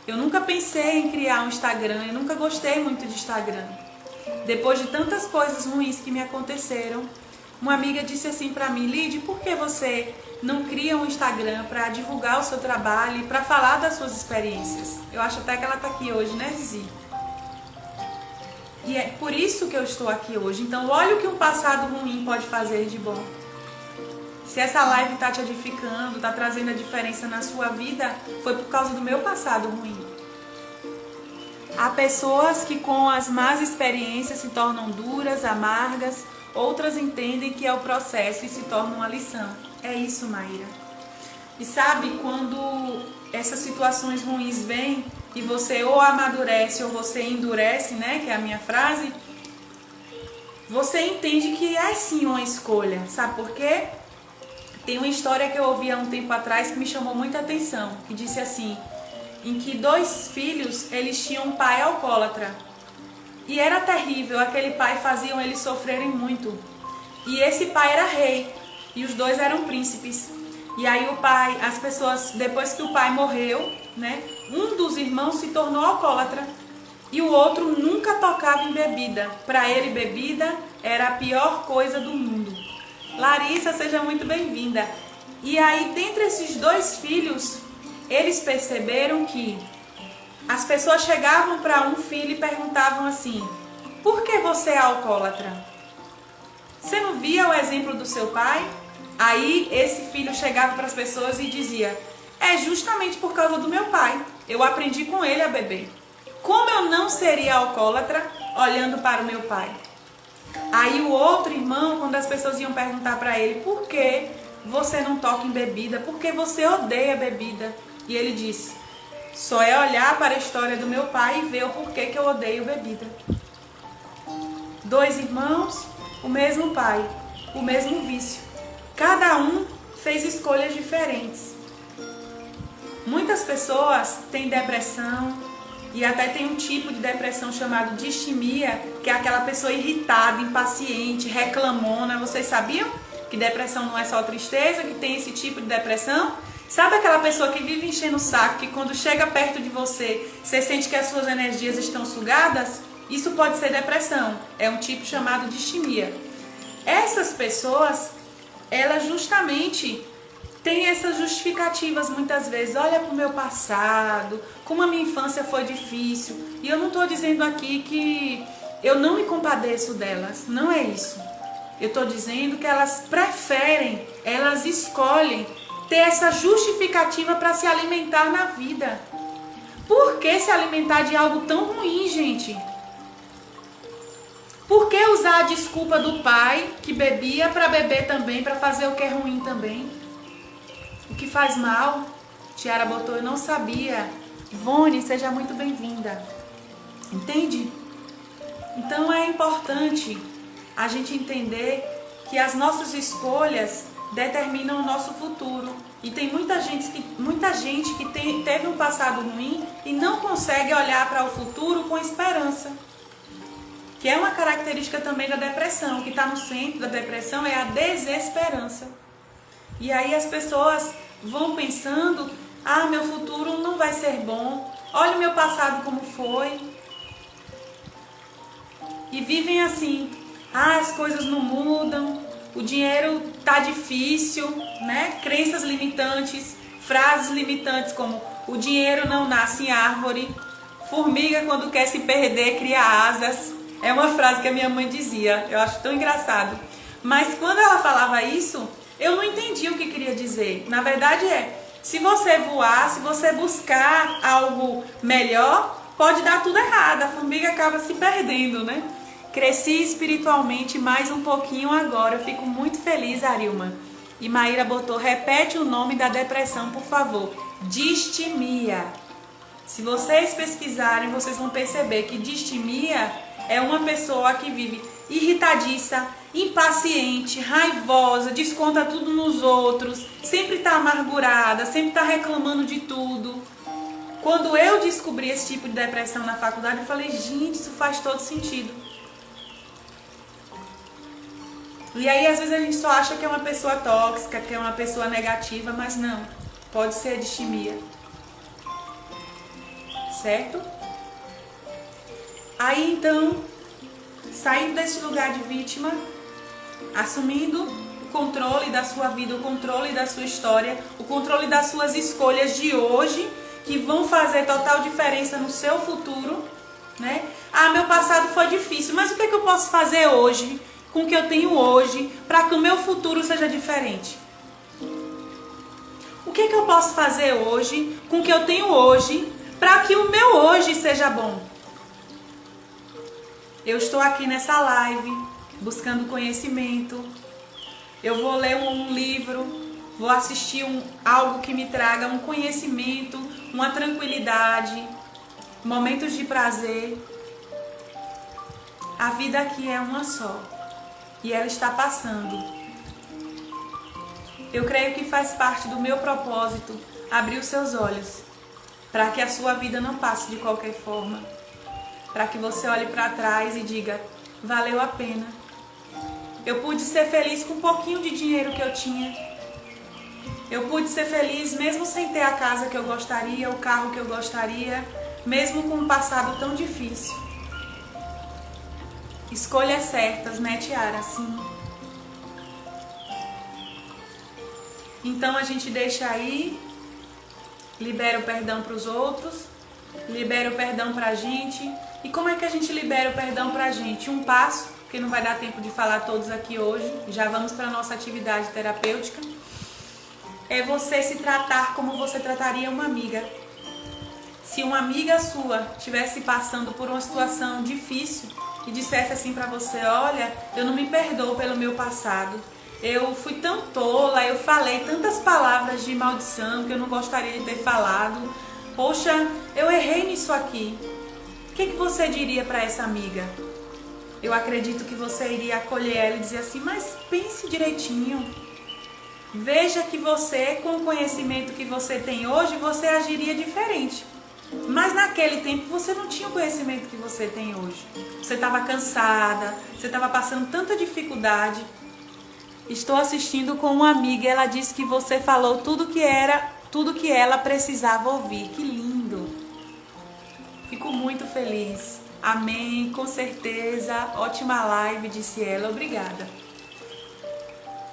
Eu nunca pensei em criar um Instagram, eu nunca gostei muito de Instagram. Depois de tantas coisas ruins que me aconteceram, uma amiga disse assim pra mim, Lide, por que você não cria um Instagram para divulgar o seu trabalho e para falar das suas experiências? Eu acho até que ela tá aqui hoje, né, Zizi? E é por isso que eu estou aqui hoje. Então, olha o que um passado ruim pode fazer de bom. Se essa live está te edificando, está trazendo a diferença na sua vida, foi por causa do meu passado ruim. Há pessoas que com as más experiências se tornam duras, amargas, outras entendem que é o processo e se torna uma lição. É isso, Maíra. E sabe, quando essas situações ruins vêm, e você ou amadurece ou você endurece, né, que é a minha frase, você entende que é sim uma escolha. Sabe por quê? Tem uma história que eu ouvi há um tempo atrás que me chamou muita atenção, que disse assim, em que 2 filhos, eles tinham um pai alcoólatra. E era terrível, aquele pai fazia eles sofrerem muito. E esse pai era rei, e os 2 eram príncipes. E aí o pai, as pessoas, depois que o pai morreu, né, um dos irmãos se tornou alcoólatra. E o outro nunca tocava em bebida. Para ele, bebida era a pior coisa do mundo. Larissa, seja muito bem-vinda. E aí, dentre esses 2 filhos, eles perceberam que as pessoas chegavam para um filho e perguntavam assim: por que você é alcoólatra? Você não via o exemplo do seu pai? Aí esse filho chegava para as pessoas e dizia: é justamente por causa do meu pai. Eu aprendi com ele a beber. Como eu não seria alcoólatra olhando para o meu pai? Aí o outro irmão, quando as pessoas iam perguntar para ele: por que você não toca em bebida? Por que você odeia bebida? E ele disse: só é olhar para a história do meu pai e ver o porquê que eu odeio bebida. 2 irmãos, o mesmo pai, o mesmo vício. Cada um fez escolhas diferentes. Muitas pessoas têm depressão e até tem um tipo de depressão chamado distimia, que é aquela pessoa irritada, impaciente, reclamona. Vocês sabiam que depressão não é só tristeza, que tem esse tipo de depressão? Sabe aquela pessoa que vive enchendo o saco, que quando chega perto de você, você sente que as suas energias estão sugadas? Isso pode ser depressão, é um tipo chamado distimia. Essas pessoas, elas justamente têm essas justificativas muitas vezes. Olha para o meu passado, como a minha infância foi difícil. E eu não estou dizendo aqui que eu não me compadeço delas, não é isso. Eu estou dizendo que elas preferem, elas escolhem ter essa justificativa para se alimentar na vida. Por que se alimentar de algo tão ruim, gente? Por que usar a desculpa do pai que bebia para beber também, para fazer o que é ruim também? O que faz mal? Tiara botou, eu não sabia. Ivone, seja muito bem-vinda. Entende? Então é importante a gente entender que as nossas escolhas determinam o nosso futuro. E tem muita gente que teve um passado ruim e não consegue olhar para o futuro com esperança. Que é uma característica também da depressão. O que está no centro da depressão é a desesperança. E aí as pessoas vão pensando: ah, meu futuro não vai ser bom. Olha o meu passado como foi. E vivem assim: ah, as coisas não mudam. O dinheiro tá difícil, né? Crenças limitantes, frases limitantes como: o dinheiro não nasce em árvore. Formiga, quando quer se perder, cria asas. É uma frase que a minha mãe dizia, eu acho tão engraçado. Mas quando ela falava isso, eu não entendia o que queria dizer. Na verdade se você voar, se você buscar algo melhor, pode dar tudo errado. A formiga acaba se perdendo, né? Cresci espiritualmente mais um pouquinho agora. Eu fico muito feliz, Arilma. E Maíra botou: repete o nome da depressão, por favor. Distimia. Se vocês pesquisarem, vocês vão perceber que distimia é uma pessoa que vive irritadiça, impaciente, raivosa, desconta tudo nos outros, sempre está amargurada, sempre está reclamando de tudo. Quando eu descobri esse tipo de depressão na faculdade, eu falei: gente, isso faz todo sentido. E aí às vezes a gente só acha que é uma pessoa tóxica, que é uma pessoa negativa, mas não, pode ser distimia. Certo? Aí então, saindo desse lugar de vítima, assumindo o controle da sua vida, o controle da sua história, o controle das suas escolhas de hoje, que vão fazer total diferença no seu futuro, né? Ah, meu passado foi difícil, mas o que é que eu posso fazer hoje, com o que eu tenho hoje, para que o meu futuro seja diferente? O que é que eu posso fazer hoje, com o que eu tenho hoje, para que o meu hoje seja bom? Eu estou aqui nessa live, buscando conhecimento. Eu vou ler um livro, vou assistir algo que me traga um conhecimento, uma tranquilidade. momentos de prazer. A vida aqui é uma só e ela está passando. Eu creio que faz parte do meu propósito abrir os seus olhos para que a sua vida não passe de qualquer forma, para que você olhe para trás e diga: valeu a pena. Eu pude ser feliz com um pouquinho de dinheiro que eu tinha. Eu pude ser feliz mesmo sem ter a casa que eu gostaria, o carro que eu gostaria, mesmo com um passado tão difícil. Escolhas certas, né, Tiara? Sim. Então a gente deixa aí, libera o perdão para os outros, libera o perdão para a gente. E como é que a gente libera o perdão para a gente? Um passo, porque não vai dar tempo de falar todos aqui hoje, já vamos para a nossa atividade terapêutica, é você se tratar como você trataria uma amiga. Se uma amiga sua estivesse passando por uma situação difícil e dissesse assim para você: olha, eu não me perdoo pelo meu passado, eu fui tão tola, eu falei tantas palavras de maldição que eu não gostaria de ter falado, poxa, eu errei nisso aqui. O que você diria para essa amiga? Eu acredito que você iria acolher ela e dizer assim: mas pense direitinho. Veja que você, com o conhecimento que você tem hoje, você agiria diferente. Mas naquele tempo você não tinha o conhecimento que você tem hoje. Você estava cansada, você estava passando tanta dificuldade. Estou assistindo com uma amiga e ela disse que você falou tudo que ela precisava ouvir. Que lindo! Fico muito feliz. Amém, com certeza. Ótima live, disse ela. Obrigada.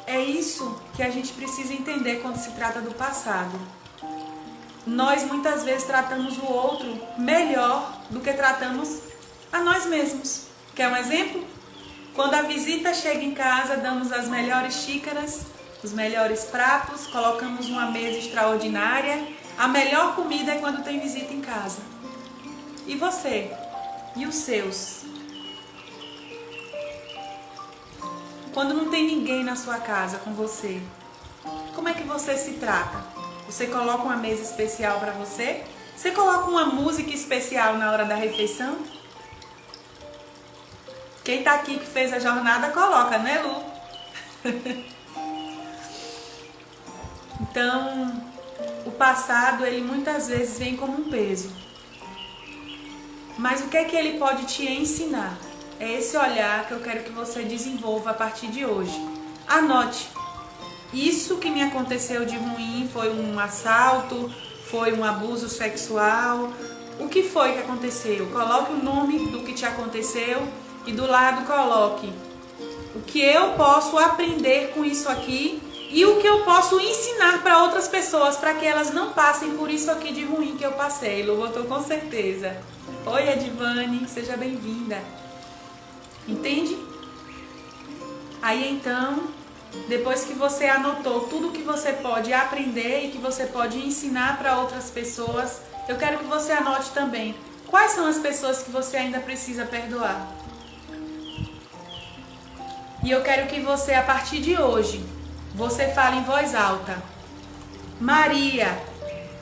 É isso que a gente precisa entender quando se trata do passado. Nós muitas vezes tratamos o outro melhor do que tratamos a nós mesmos. Quer um exemplo? Quando a visita chega em casa, damos as melhores xícaras, os melhores pratos, colocamos uma mesa extraordinária. A melhor comida é quando tem visita em casa. E você? E os seus? Quando não tem ninguém na sua casa com você, como é que você se trata? Você coloca uma mesa especial para você? Você coloca uma música especial na hora da refeição? Quem tá aqui que fez a jornada, coloca, né, Lu? Então, o passado, ele muitas vezes vem como um peso. Mas o que é que ele pode te ensinar? É esse olhar que eu quero que você desenvolva a partir de hoje. Anote. Isso que me aconteceu de ruim foi um assalto, foi um abuso sexual. O que foi que aconteceu? Coloque o nome do que te aconteceu e do lado coloque o que eu posso aprender com isso aqui e o que eu posso ensinar para outras pessoas para que elas não passem por isso aqui de ruim que eu passei. Lu botou com certeza. Oi, Edivane, seja bem-vinda. Entende? Aí então, depois que você anotou tudo que você pode aprender e que você pode ensinar para outras pessoas, eu quero que você anote também quais são as pessoas que você ainda precisa perdoar. E eu quero que você, a partir de hoje, você fale em voz alta: Maria,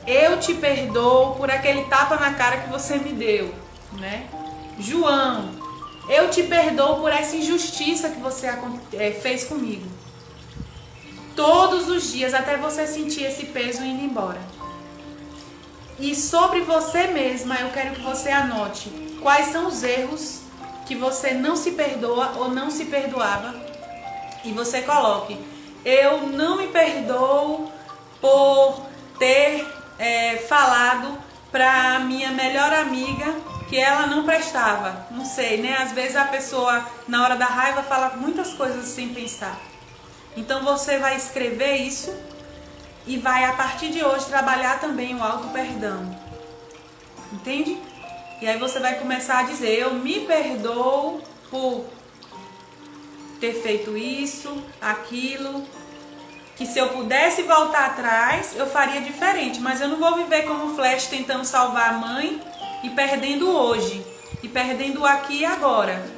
eu te perdoo por aquele tapa na cara que você me deu, né? João, eu te perdoo por essa injustiça que você fez comigo. Todos os dias, até você sentir esse peso indo embora. E sobre você mesma, eu quero que você anote quais são os erros que você não se perdoa ou não se perdoava. E você coloque: eu não me perdoo por ter falado para minha melhor amiga que ela não prestava. Não sei, né? Às vezes a pessoa, na hora da raiva, fala muitas coisas sem pensar. Então você vai escrever isso e vai, a partir de hoje, trabalhar também o auto-perdão. Entende? E aí você vai começar a dizer: eu me perdoo por ter feito isso, aquilo, que se eu pudesse voltar atrás, eu faria diferente, mas eu não vou viver como um Flash tentando salvar a mãe e perdendo hoje, e perdendo o aqui e agora.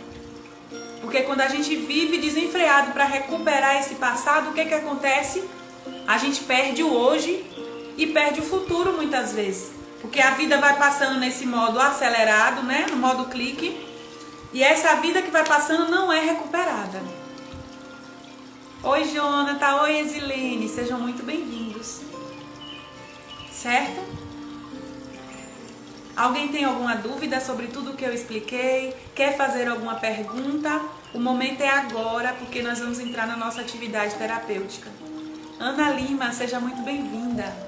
Porque quando a gente vive desenfreado para recuperar esse passado, o que acontece? A gente perde o hoje e perde o futuro muitas vezes. Porque a vida vai passando nesse modo acelerado, né? No modo clique. E essa vida que vai passando não é recuperada. Oi, Jonathan. Oi, Exilene. Sejam muito bem-vindos. Certo? Alguém tem alguma dúvida sobre tudo que eu expliquei? Quer fazer alguma pergunta? O momento é agora, porque nós vamos entrar na nossa atividade terapêutica. Ana Lima, seja muito bem-vinda.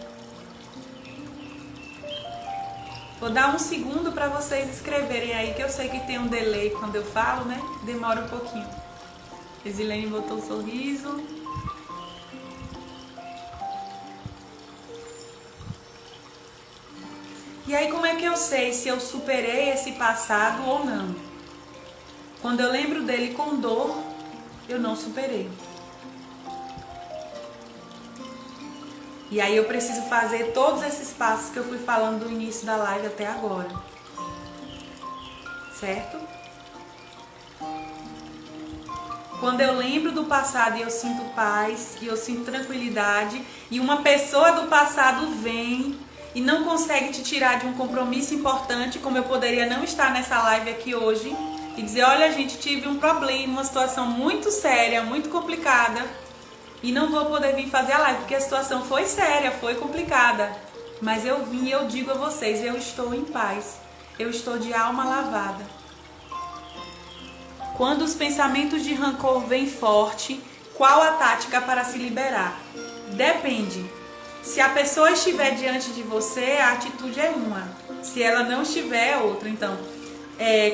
Vou dar um segundo para vocês escreverem aí, que eu sei que tem um delay quando eu falo, né? Demora um pouquinho. Exilene botou um sorriso. E aí, como é que eu sei se eu superei esse passado ou não? Quando eu lembro dele com dor, eu não superei. E aí eu preciso fazer todos esses passos que eu fui falando do início da live até agora. Certo? Quando eu lembro do passado e eu sinto paz, e eu sinto tranquilidade, e uma pessoa do passado vem e não consegue te tirar de um compromisso importante, como eu poderia não estar nessa live aqui hoje, e dizer, olha gente, tive um problema, uma situação muito séria, muito complicada, e não vou poder vir fazer a live, porque a situação foi séria, foi complicada. Mas eu vim e eu digo a vocês, eu estou em paz. Eu estou de alma lavada. Quando os pensamentos de rancor vêm forte, qual a tática para se liberar? Depende. Se a pessoa estiver diante de você, a atitude é uma. Se ela não estiver, é outra. Então,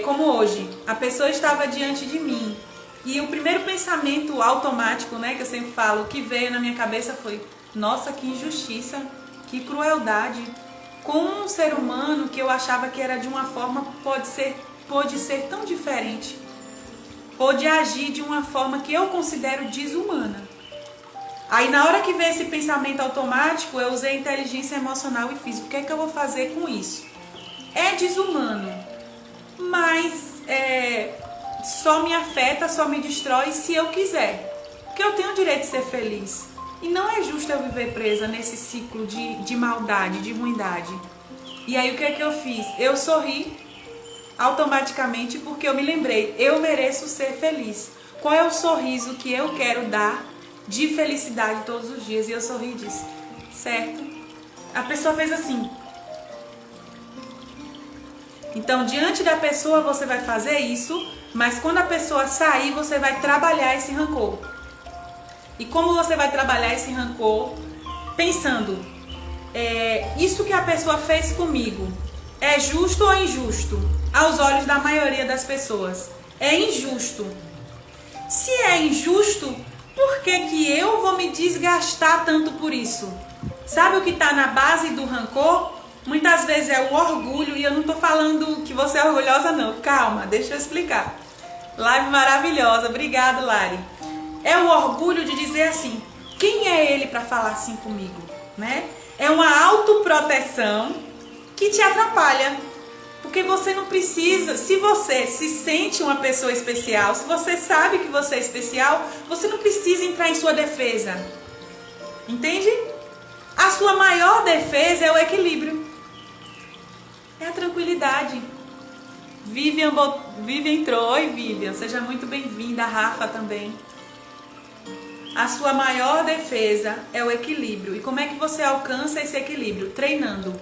como hoje, a pessoa estava diante de mim. E o primeiro pensamento automático, né, que eu sempre falo, que veio na minha cabeça foi: nossa, que injustiça, que crueldade. Com um ser humano que eu achava que era de uma forma, pôde ser tão diferente. Pôde agir de uma forma que eu considero desumana. Aí na hora que veio esse pensamento automático, eu usei inteligência emocional e fiz: o que é que eu vou fazer com isso? É desumano, mas só me afeta, só me destrói se eu quiser. Porque eu tenho o direito de ser feliz. E não é justo eu viver presa nesse ciclo de maldade, de ruindade. E aí o que é que eu fiz? Eu sorri automaticamente porque eu me lembrei, eu mereço ser feliz. Qual é o sorriso que eu quero dar de felicidade todos os dias? E eu sorri e disse, certo? A pessoa fez assim. Então, diante da pessoa você vai fazer isso, mas quando a pessoa sair, você vai trabalhar esse rancor. E como você vai trabalhar esse rancor? Pensando, isso que a pessoa fez comigo é justo ou injusto? Aos olhos da maioria das pessoas, é injusto. Se é injusto, por que eu vou me desgastar tanto por isso? Sabe o que está na base do rancor? Muitas vezes é o orgulho, e eu não estou falando que você é orgulhosa não, calma, deixa eu explicar. Live maravilhosa, obrigada Lari. É o orgulho de dizer assim, quem é ele para falar assim comigo, né? É uma autoproteção que te atrapalha, porque você não precisa, se você se sente uma pessoa especial, se você sabe que você é especial, você não precisa entrar em sua defesa, entende? A sua maior defesa é o equilíbrio, é a tranquilidade. Vivian entrou, oi Vivian, seja muito bem-vinda, Rafa também. A sua maior defesa é o equilíbrio. E como é que você alcança esse equilíbrio? Treinando.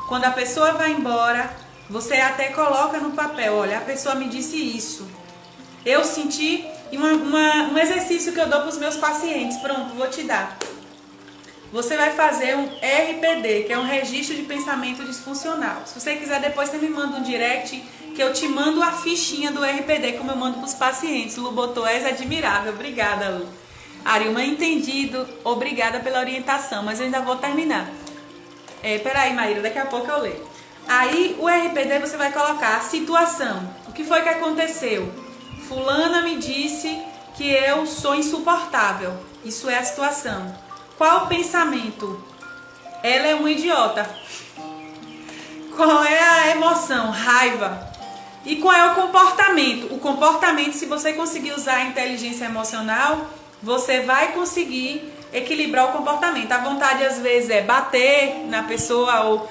Quando a pessoa vai embora, você até coloca no papel, olha, a pessoa me disse isso. Eu senti um exercício que eu dou para os meus pacientes. Pronto, vou te dar. Você vai fazer um RPD, que é um registro de pensamento disfuncional. Se você quiser, depois você me manda um direct que eu te mando a fichinha do RPD, como eu mando para os pacientes. Lu botou, és admirável. Obrigada, Lu. Arilma, entendido. Obrigada pela orientação, mas eu ainda vou terminar. Peraí, Maíra, daqui a pouco eu leio. Aí, o RPD você vai colocar a situação. O que foi que aconteceu? Fulana me disse que eu sou insuportável. Isso é a situação. Qual o pensamento? Ela é uma idiota. Qual é a emoção? Raiva. E qual é o comportamento? O comportamento, se você conseguir usar a inteligência emocional, você vai conseguir equilibrar o comportamento. A vontade às vezes é bater na pessoa ou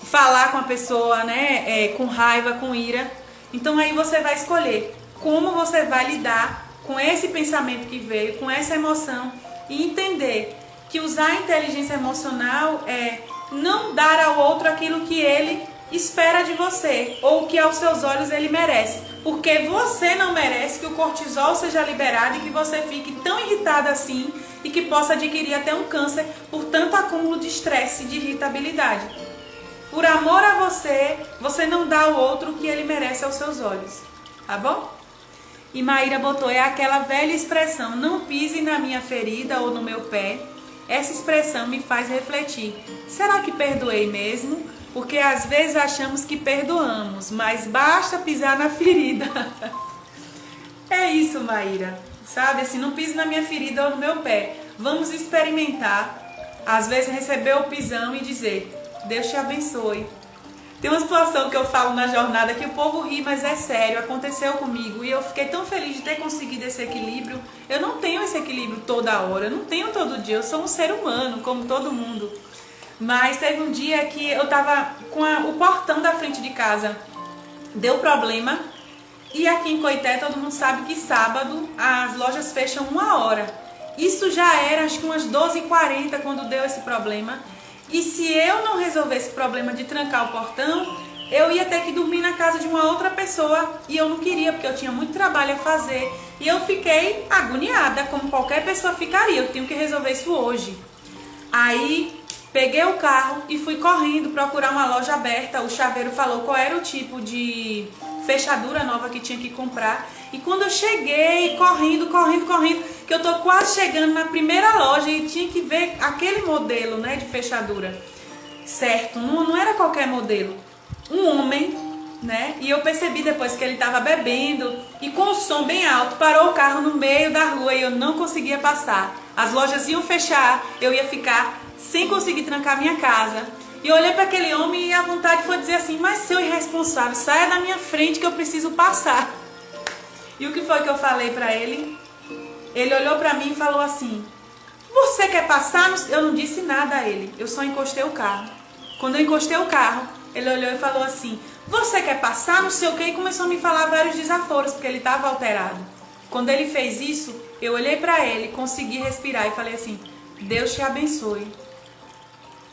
falar com a pessoa, né, com raiva, com ira. Então aí você vai escolher como você vai lidar com esse pensamento que veio, com essa emoção, e entender que usar a inteligência emocional é não dar ao outro aquilo que ele espera de você, ou que aos seus olhos ele merece, porque você não merece que o cortisol seja liberado e que você fique tão irritada assim e que possa adquirir até um câncer por tanto acúmulo de estresse e de irritabilidade. Por amor a você, você não dá ao outro o que ele merece aos seus olhos, tá bom? E Maíra botou, é aquela velha expressão, não pise na minha ferida ou no meu pé. Essa expressão me faz refletir, será que perdoei mesmo? Porque às vezes achamos que perdoamos, mas basta pisar na ferida. É isso, Maíra, sabe? Assim, não pise na minha ferida ou no meu pé. Vamos experimentar, às vezes receber o pisão e dizer, Deus te abençoe. Tem uma situação que eu falo na jornada que o povo ri, mas é sério, aconteceu comigo e eu fiquei tão feliz de ter conseguido esse equilíbrio. Eu não tenho esse equilíbrio toda hora, eu não tenho todo dia, eu sou um ser humano, como todo mundo. Mas teve um dia que eu tava com o portão da frente de casa, deu problema, e aqui em Coité todo mundo sabe que sábado as lojas fecham 1h. Isso já era acho que umas 12h40 quando deu esse problema. E se eu não resolvesse o problema de trancar o portão, eu ia ter que dormir na casa de uma outra pessoa e eu não queria, porque eu tinha muito trabalho a fazer. E eu fiquei agoniada, como qualquer pessoa ficaria, eu tenho que resolver isso hoje. Aí peguei o carro e fui correndo procurar uma loja aberta, o chaveiro falou qual era o tipo de fechadura nova que tinha que comprar. E quando eu cheguei, correndo, que eu tô quase chegando na primeira loja e tinha que ver aquele modelo, né, de fechadura. Certo, não era qualquer modelo. Um homem, né, e eu percebi depois que ele tava bebendo e com o som bem alto, parou o carro no meio da rua e eu não conseguia passar. As lojas iam fechar, eu ia ficar sem conseguir trancar minha casa. E eu olhei para aquele homem e a vontade foi dizer assim, mas seu irresponsável, saia da minha frente que eu preciso passar. E o que foi que eu falei para ele? Ele olhou para mim e falou assim, você quer passar? Eu não disse nada a ele, eu só encostei o carro. Quando eu encostei o carro, ele olhou e falou assim, você quer passar? Não sei o que, e começou a me falar vários desaforos, porque ele estava alterado. Quando ele fez isso, eu olhei para ele, consegui respirar e falei assim, Deus te abençoe.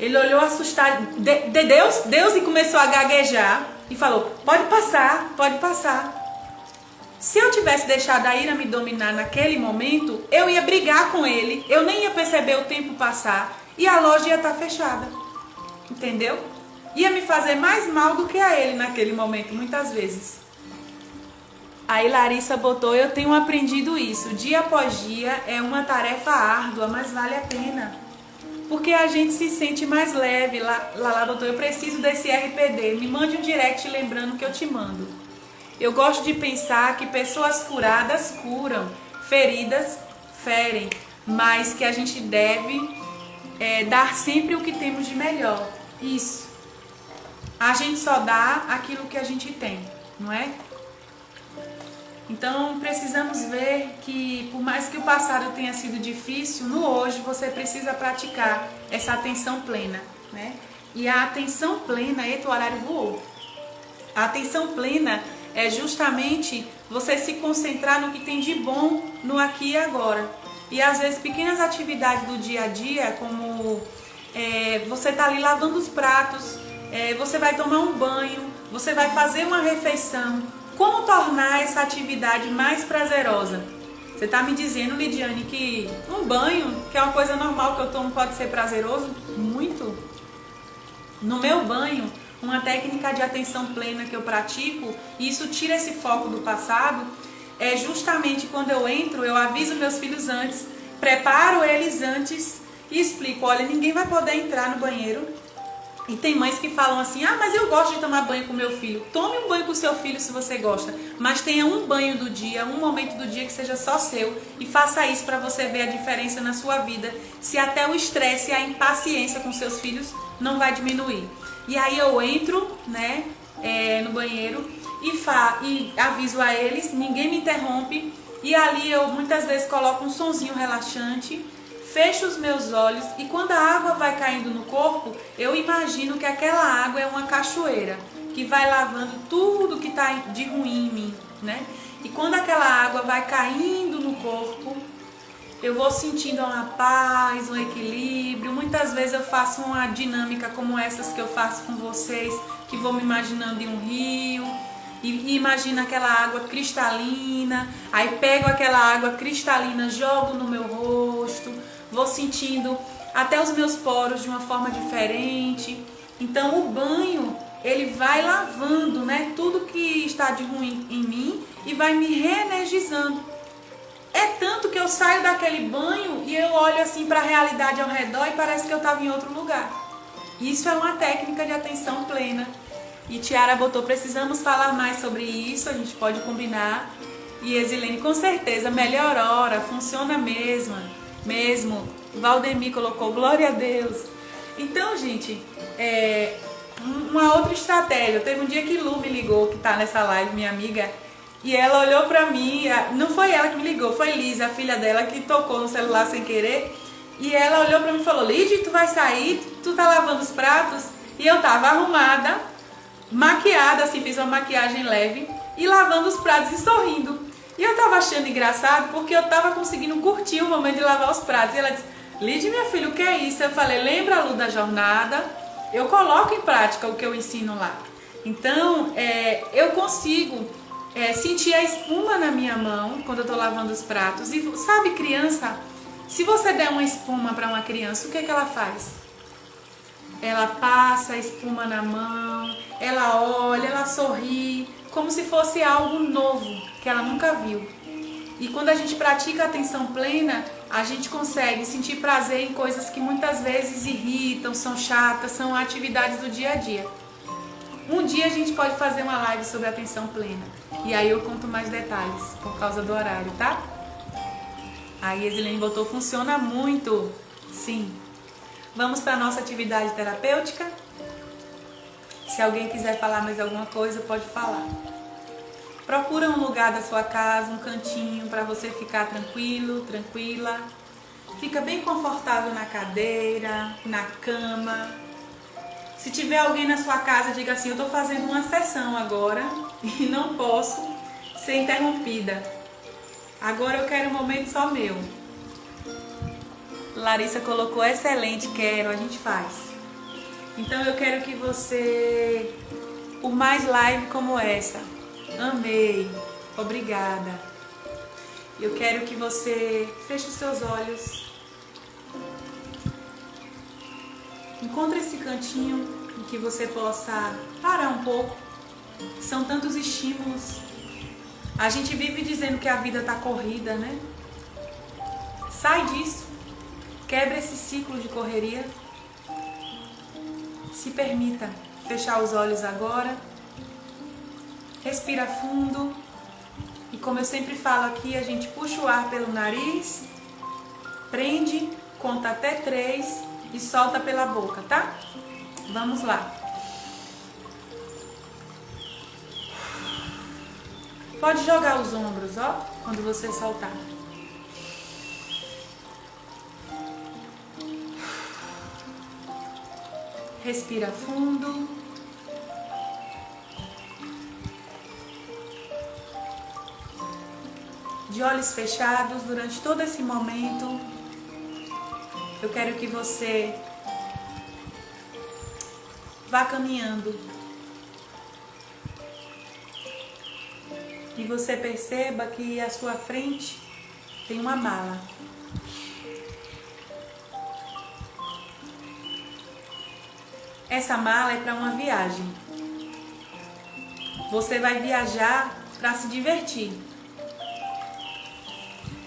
Ele olhou assustado, Deus, e começou a gaguejar e falou, pode passar, pode passar. Se eu tivesse deixado a ira me dominar naquele momento, eu ia brigar com ele, eu nem ia perceber o tempo passar e a loja ia estar fechada, entendeu? Ia me fazer mais mal do que a ele naquele momento, muitas vezes. Aí Larissa botou, eu tenho aprendido isso, dia após dia é uma tarefa árdua, mas vale a pena. Porque a gente se sente mais leve. Lá botou, eu preciso desse RPD, me mande um direct lembrando que eu te mando. Eu gosto de pensar que pessoas curadas curam, feridas ferem, mas que a gente deve dar sempre o que temos de melhor. Isso. A gente só dá aquilo que a gente tem, não é? Então precisamos ver que por mais que o passado tenha sido difícil, no hoje você precisa praticar essa atenção plena, né? E a atenção plena, eita, o horário voou. A atenção plena é justamente você se concentrar no que tem de bom no aqui e agora. E às vezes pequenas atividades do dia a dia, como você tá ali lavando os pratos, você vai tomar um banho, você vai fazer uma refeição. Como tornar essa atividade mais prazerosa? Você está me dizendo, Lidiane, que um banho, que é uma coisa normal que eu tomo, pode ser prazeroso? Muito. No meu banho, uma técnica de atenção plena que eu pratico, e isso tira esse foco do passado, é justamente quando eu entro, eu aviso meus filhos antes, preparo eles antes e explico, olha, ninguém vai poder entrar no banheiro. E tem mães que falam assim, mas eu gosto de tomar banho com meu filho. Tome um banho com seu filho se você gosta, mas tenha um banho do dia, um momento do dia que seja só seu, e faça isso para você ver a diferença na sua vida, se até o estresse e a impaciência com seus filhos não vai diminuir. E aí eu entro, né, no banheiro e aviso a eles, ninguém me interrompe, e ali eu muitas vezes coloco um sonzinho relaxante, fecho os meus olhos e quando a água vai caindo no corpo, eu imagino que aquela água é uma cachoeira que vai lavando tudo que está de ruim em mim, né? E quando aquela água vai caindo no corpo, eu vou sentindo uma paz, um equilíbrio. Muitas vezes eu faço uma dinâmica como essas que eu faço com vocês, que vou me imaginando em um rio e imagino aquela água cristalina, aí pego aquela água cristalina, jogo no meu rosto, vou sentindo até os meus poros de uma forma diferente. Então o banho, ele vai lavando, né, tudo que está de ruim em mim e vai me reenergizando. É tanto que eu saio daquele banho e eu olho assim para a realidade ao redor e parece que eu estava em outro lugar. Isso é uma técnica de atenção plena. E Tiara botou, precisamos falar mais sobre isso, a gente pode combinar. E Exilene, com certeza, melhor hora, funciona mesmo. Valdemir colocou, glória a Deus. Então, gente, uma outra estratégia. Teve um dia que Lu me ligou, que tá nessa live, minha amiga, e ela olhou pra mim, não foi ela que me ligou, foi Lisa, a filha dela, que tocou no celular sem querer. E ela olhou pra mim e falou, Lídia, tu vai sair? Tu tá lavando os pratos? E eu tava arrumada, maquiada, assim, fiz uma maquiagem leve e lavando os pratos e sorrindo. E eu tava achando engraçado porque eu tava conseguindo curtir o momento de lavar os pratos. E ela disse, Lídia, minha filha, o que é isso? Eu falei, lembra a Lu da jornada? Eu coloco em prática o que eu ensino lá. Então, eu consigo sentir a espuma na minha mão quando eu tô lavando os pratos. E sabe, criança, se você der uma espuma para uma criança, o que ela faz? Ela passa a espuma na mão, ela olha, ela sorri, como se fosse algo novo, que ela nunca viu. E quando a gente pratica a atenção plena, a gente consegue sentir prazer em coisas que muitas vezes irritam, são chatas, são atividades do dia a dia. Um dia a gente pode fazer uma live sobre atenção plena. E aí eu conto mais detalhes, por causa do horário, tá? Aí a Exilene botou, funciona muito. Sim. Vamos para a nossa atividade terapêutica? Se alguém quiser falar mais alguma coisa, pode falar. Procura um lugar da sua casa, um cantinho para você ficar tranquilo, tranquila. Fica bem confortável na cadeira, na cama. Se tiver alguém na sua casa, diga assim, eu estou fazendo uma sessão agora e não posso ser interrompida. Agora eu quero um momento só meu. Larissa colocou, excelente, quero, a gente faz. Então eu quero que você, por mais live como essa, amei, obrigada. Eu quero que você feche os seus olhos. Encontre esse cantinho em que você possa parar um pouco. São tantos estímulos. A gente vive dizendo que a vida está corrida, né? Sai disso. Quebra esse ciclo de correria. Se permita fechar os olhos agora. Respira fundo. E como eu sempre falo aqui, a gente puxa o ar pelo nariz, prende, conta até 3 e solta pela boca, tá? Vamos lá. Pode jogar os ombros, ó, quando você soltar. Respira fundo. De olhos fechados durante todo esse momento, eu quero que você vá caminhando e você perceba que à sua frente tem uma mala. Essa mala é para uma viagem. Você vai viajar para se divertir.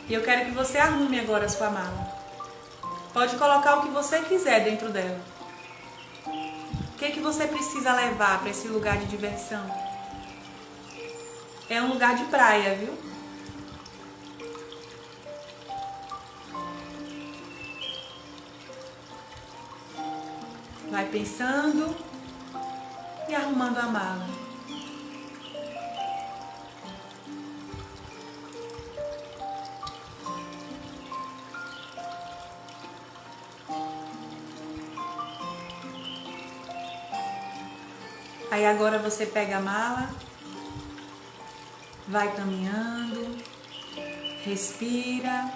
E eu quero que você arrume agora a sua mala. Pode colocar o que você quiser dentro dela. O que você precisa levar para esse lugar de diversão? É um lugar de praia, viu? Vai pensando e arrumando a mala. Aí agora você pega a mala, vai caminhando, respira.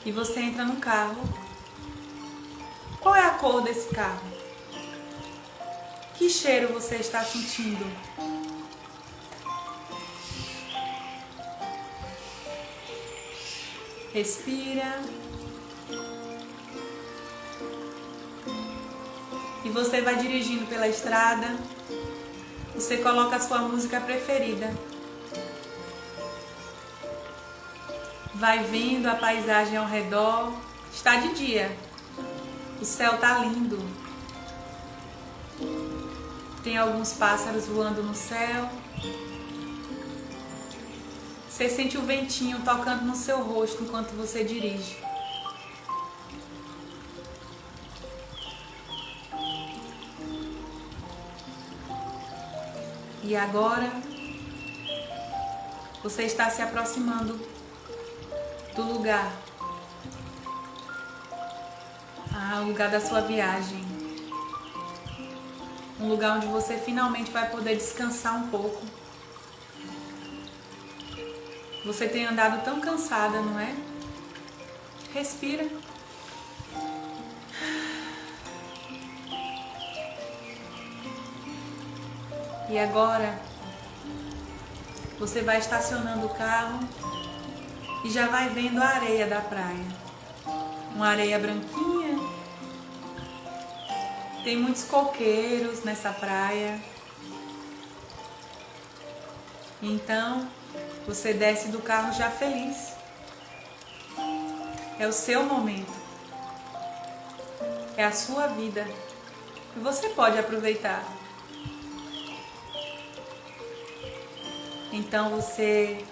E você entra no carro. Qual é a cor desse carro? Que cheiro você está sentindo? Respira. E você vai dirigindo pela estrada. Você coloca a sua música preferida. Vai vendo a paisagem ao redor. Está de dia. O céu está lindo. Tem alguns pássaros voando no céu. Você sente o ventinho tocando no seu rosto enquanto você dirige. E agora você está se aproximando do lugar. O lugar da sua viagem. Um lugar onde você finalmente vai poder descansar um pouco. Você tem andado tão cansada, não é? Respira. E agora, você vai estacionando o carro e já vai vendo a areia da praia. Uma areia branquinha. Tem muitos coqueiros nessa praia. Então, você desce do carro já feliz. É o seu momento. É a sua vida. E você pode aproveitar. Então você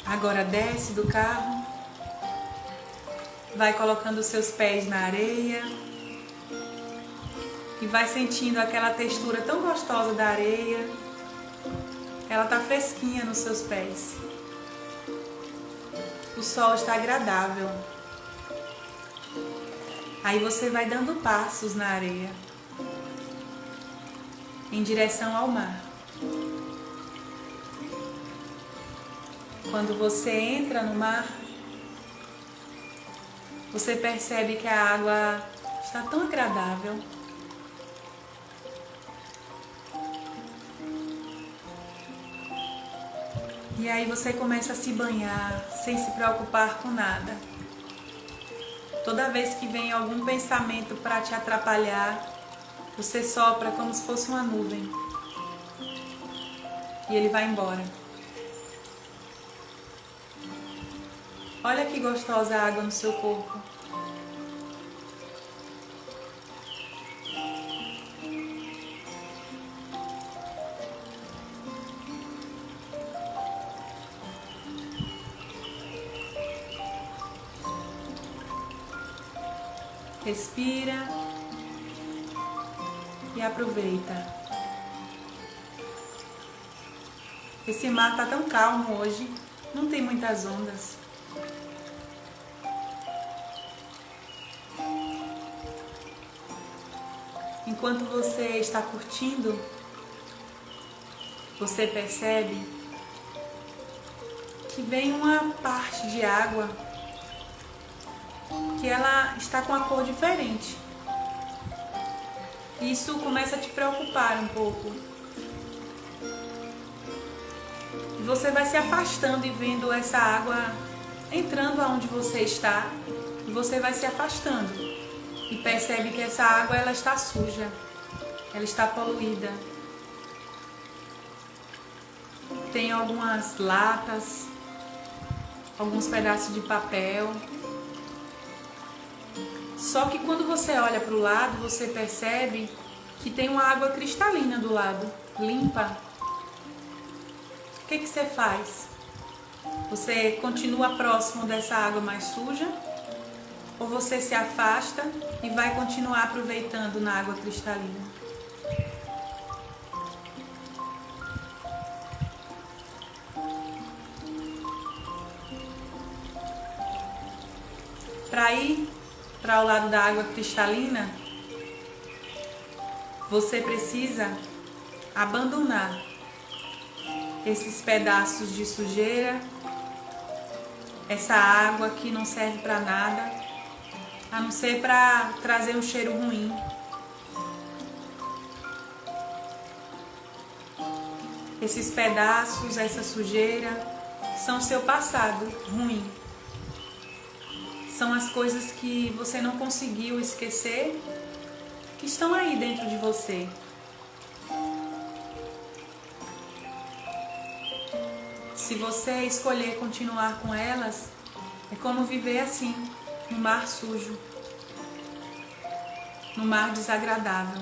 agora desce do carro, vai colocando os seus pés na areia e vai sentindo aquela textura tão gostosa da areia. Ela está fresquinha nos seus pés. O sol está agradável. Aí você vai dando passos na areia em direção ao mar. Quando você entra no mar, você percebe que a água está tão agradável. E aí você começa a se banhar sem se preocupar com nada. Toda vez que vem algum pensamento para te atrapalhar, você sopra como se fosse uma nuvem. E ele vai embora. Olha que gostosa a água no seu corpo. Respira e aproveita. Esse mar está tão calmo hoje, não tem muitas ondas. Enquanto você está curtindo, você percebe que vem uma parte de água que ela está com a cor diferente. Isso começa a te preocupar um pouco. E você vai se afastando e vendo essa água entrando aonde você está, e você vai se afastando e percebe que essa água ela está suja, ela está poluída. Tem algumas latas, alguns pedaços de papel. Só que quando você olha para o lado, você percebe que tem uma água cristalina do lado, limpa. O que você faz? Você continua próximo dessa água mais suja? Ou você se afasta e vai continuar aproveitando na água cristalina? Para ir para o lado da água cristalina, você precisa abandonar esses pedaços de sujeira, essa água que não serve para nada, a não ser para trazer um cheiro ruim. Esses pedaços, essa sujeira, são seu passado ruim. São as coisas que você não conseguiu esquecer, que estão aí dentro de você. Se você escolher continuar com elas, é como viver assim, no mar sujo, no mar desagradável.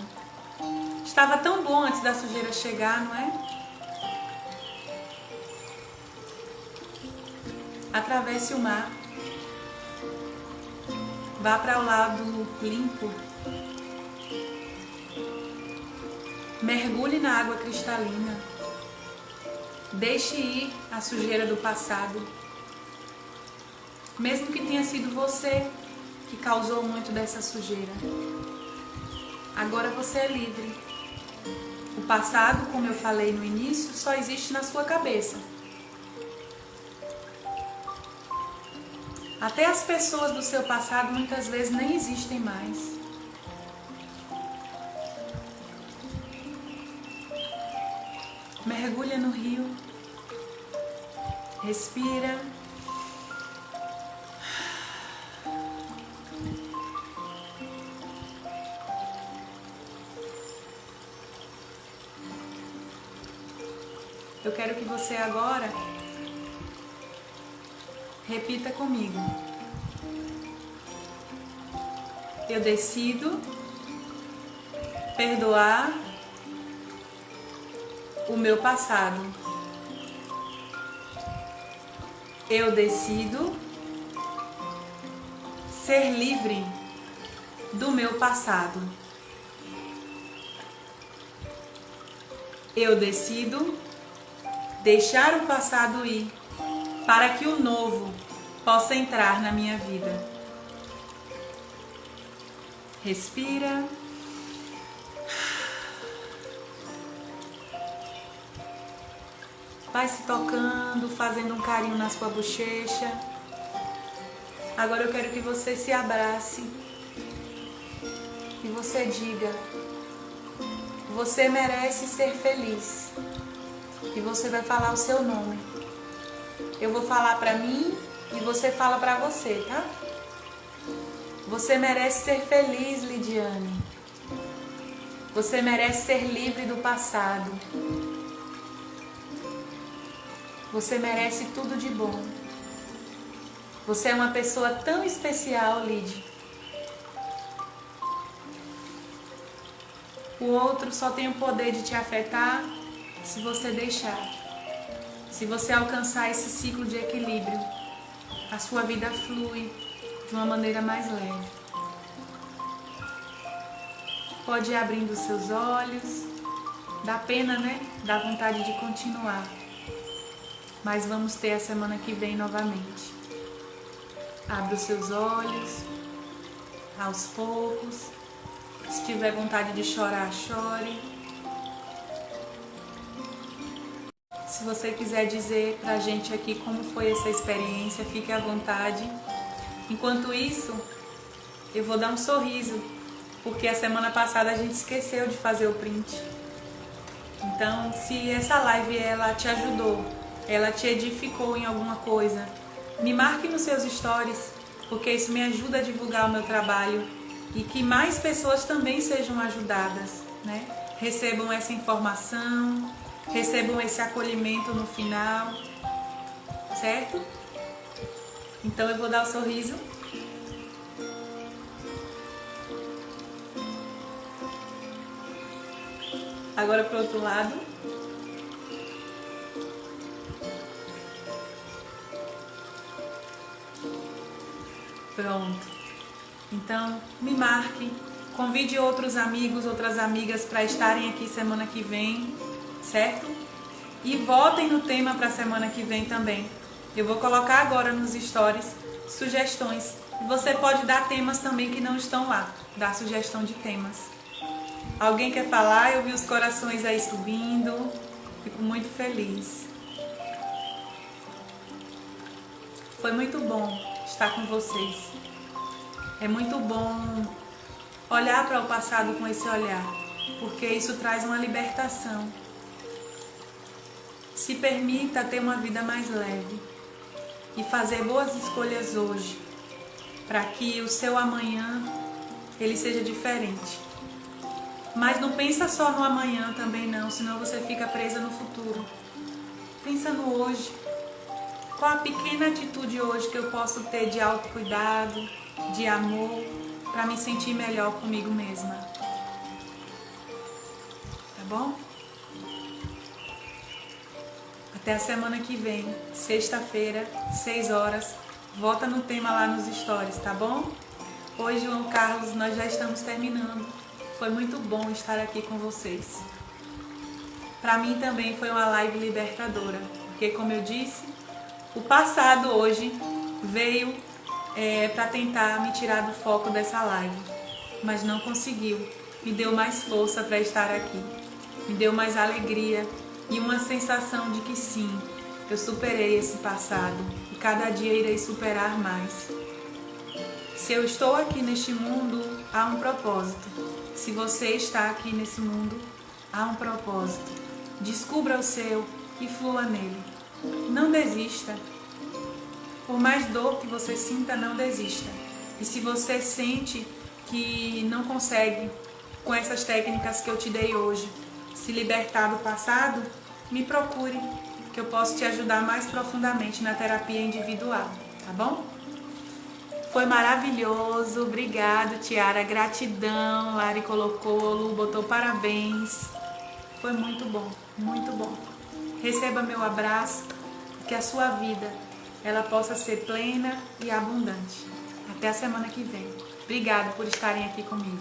Estava tão bom antes da sujeira chegar, não é? Atravesse o mar, vá para o lado limpo, mergulhe na água cristalina, deixe ir a sujeira do passado, mesmo que tenha sido você que causou muito dessa sujeira. Agora você é livre. O passado, como eu falei no início, só existe na sua cabeça. Até as pessoas do seu passado muitas vezes nem existem mais. Mergulha no rio, respira. Eu quero que você agora repita comigo. Eu decido perdoar o meu passado. Eu decido ser livre do meu passado. Eu decido deixar o passado ir para que o novo possa entrar na minha vida. Respira. Vai se tocando, fazendo um carinho na sua bochecha. Agora eu quero que você se abrace e você diga: você merece ser feliz. E você vai falar o seu nome. Eu vou falar pra mim e você fala pra você, tá? Você merece ser feliz, Lidiane. Você merece ser livre do passado. Você merece tudo de bom. Você é uma pessoa tão especial, Lid. O outro só tem o poder de te afetar se você deixar. Se você alcançar esse ciclo de equilíbrio, a sua vida flui de uma maneira mais leve. Pode ir abrindo os seus olhos. Dá pena, né? Dá vontade de continuar. Mas vamos ter a semana que vem novamente. Abra os seus olhos, aos poucos. Se tiver vontade de chorar, chore. Se você quiser dizer pra gente aqui como foi essa experiência, fique à vontade. Enquanto isso, eu vou dar um sorriso, porque a semana passada a gente esqueceu de fazer o print. Então, se essa live ela te ajudou, ela te edificou em alguma coisa, me marque nos seus stories, porque isso me ajuda a divulgar o meu trabalho e que mais pessoas também sejam ajudadas, né? Recebam essa informação, recebam esse acolhimento no final, certo? Então eu vou dar o sorriso. Agora pro outro lado. Pronto. Então, me marque, convide outros amigos, outras amigas para estarem aqui semana que vem, certo? E votem no tema para semana que vem também. Eu vou colocar agora nos stories sugestões. Você pode dar temas também que não estão lá, dar sugestão de temas. Alguém quer falar? Eu vi os corações aí subindo, fico muito feliz. Foi muito bom estar com vocês. É muito bom olhar para o passado com esse olhar, porque isso traz uma libertação. Se permita ter uma vida mais leve e fazer boas escolhas hoje, para que o seu amanhã ele seja diferente. Mas não pensa só no amanhã também não, senão você fica presa no futuro. Pensa no hoje. Qual a pequena atitude hoje que eu posso ter de autocuidado, de amor, para me sentir melhor comigo mesma? Tá bom? Até a semana que vem, sexta-feira, 6 horas. Volta no tema lá nos stories, tá bom? Oi, João Carlos, nós já estamos terminando. Foi muito bom estar aqui com vocês. Para mim também foi uma live libertadora, porque como eu disse, o passado hoje veio para tentar me tirar do foco dessa live, mas não conseguiu. Me deu mais força para estar aqui, me deu mais alegria e uma sensação de que sim, eu superei esse passado e cada dia irei superar mais. Se eu estou aqui neste mundo, há um propósito. Se você está aqui nesse mundo, há um propósito. Descubra o seu e flua nele. Não desista. Por mais dor que você sinta, não desista. E se você sente que não consegue, com essas técnicas que eu te dei hoje, se libertar do passado, me procure, que eu posso te ajudar mais profundamente na terapia individual, tá bom? Foi maravilhoso, obrigado, Tiara, gratidão, Lari colocou, Lu botou parabéns, foi muito bom, muito bom. Receba meu abraço, que a sua vida ela possa ser plena e abundante. Até a semana que vem. Obrigada por estarem aqui comigo.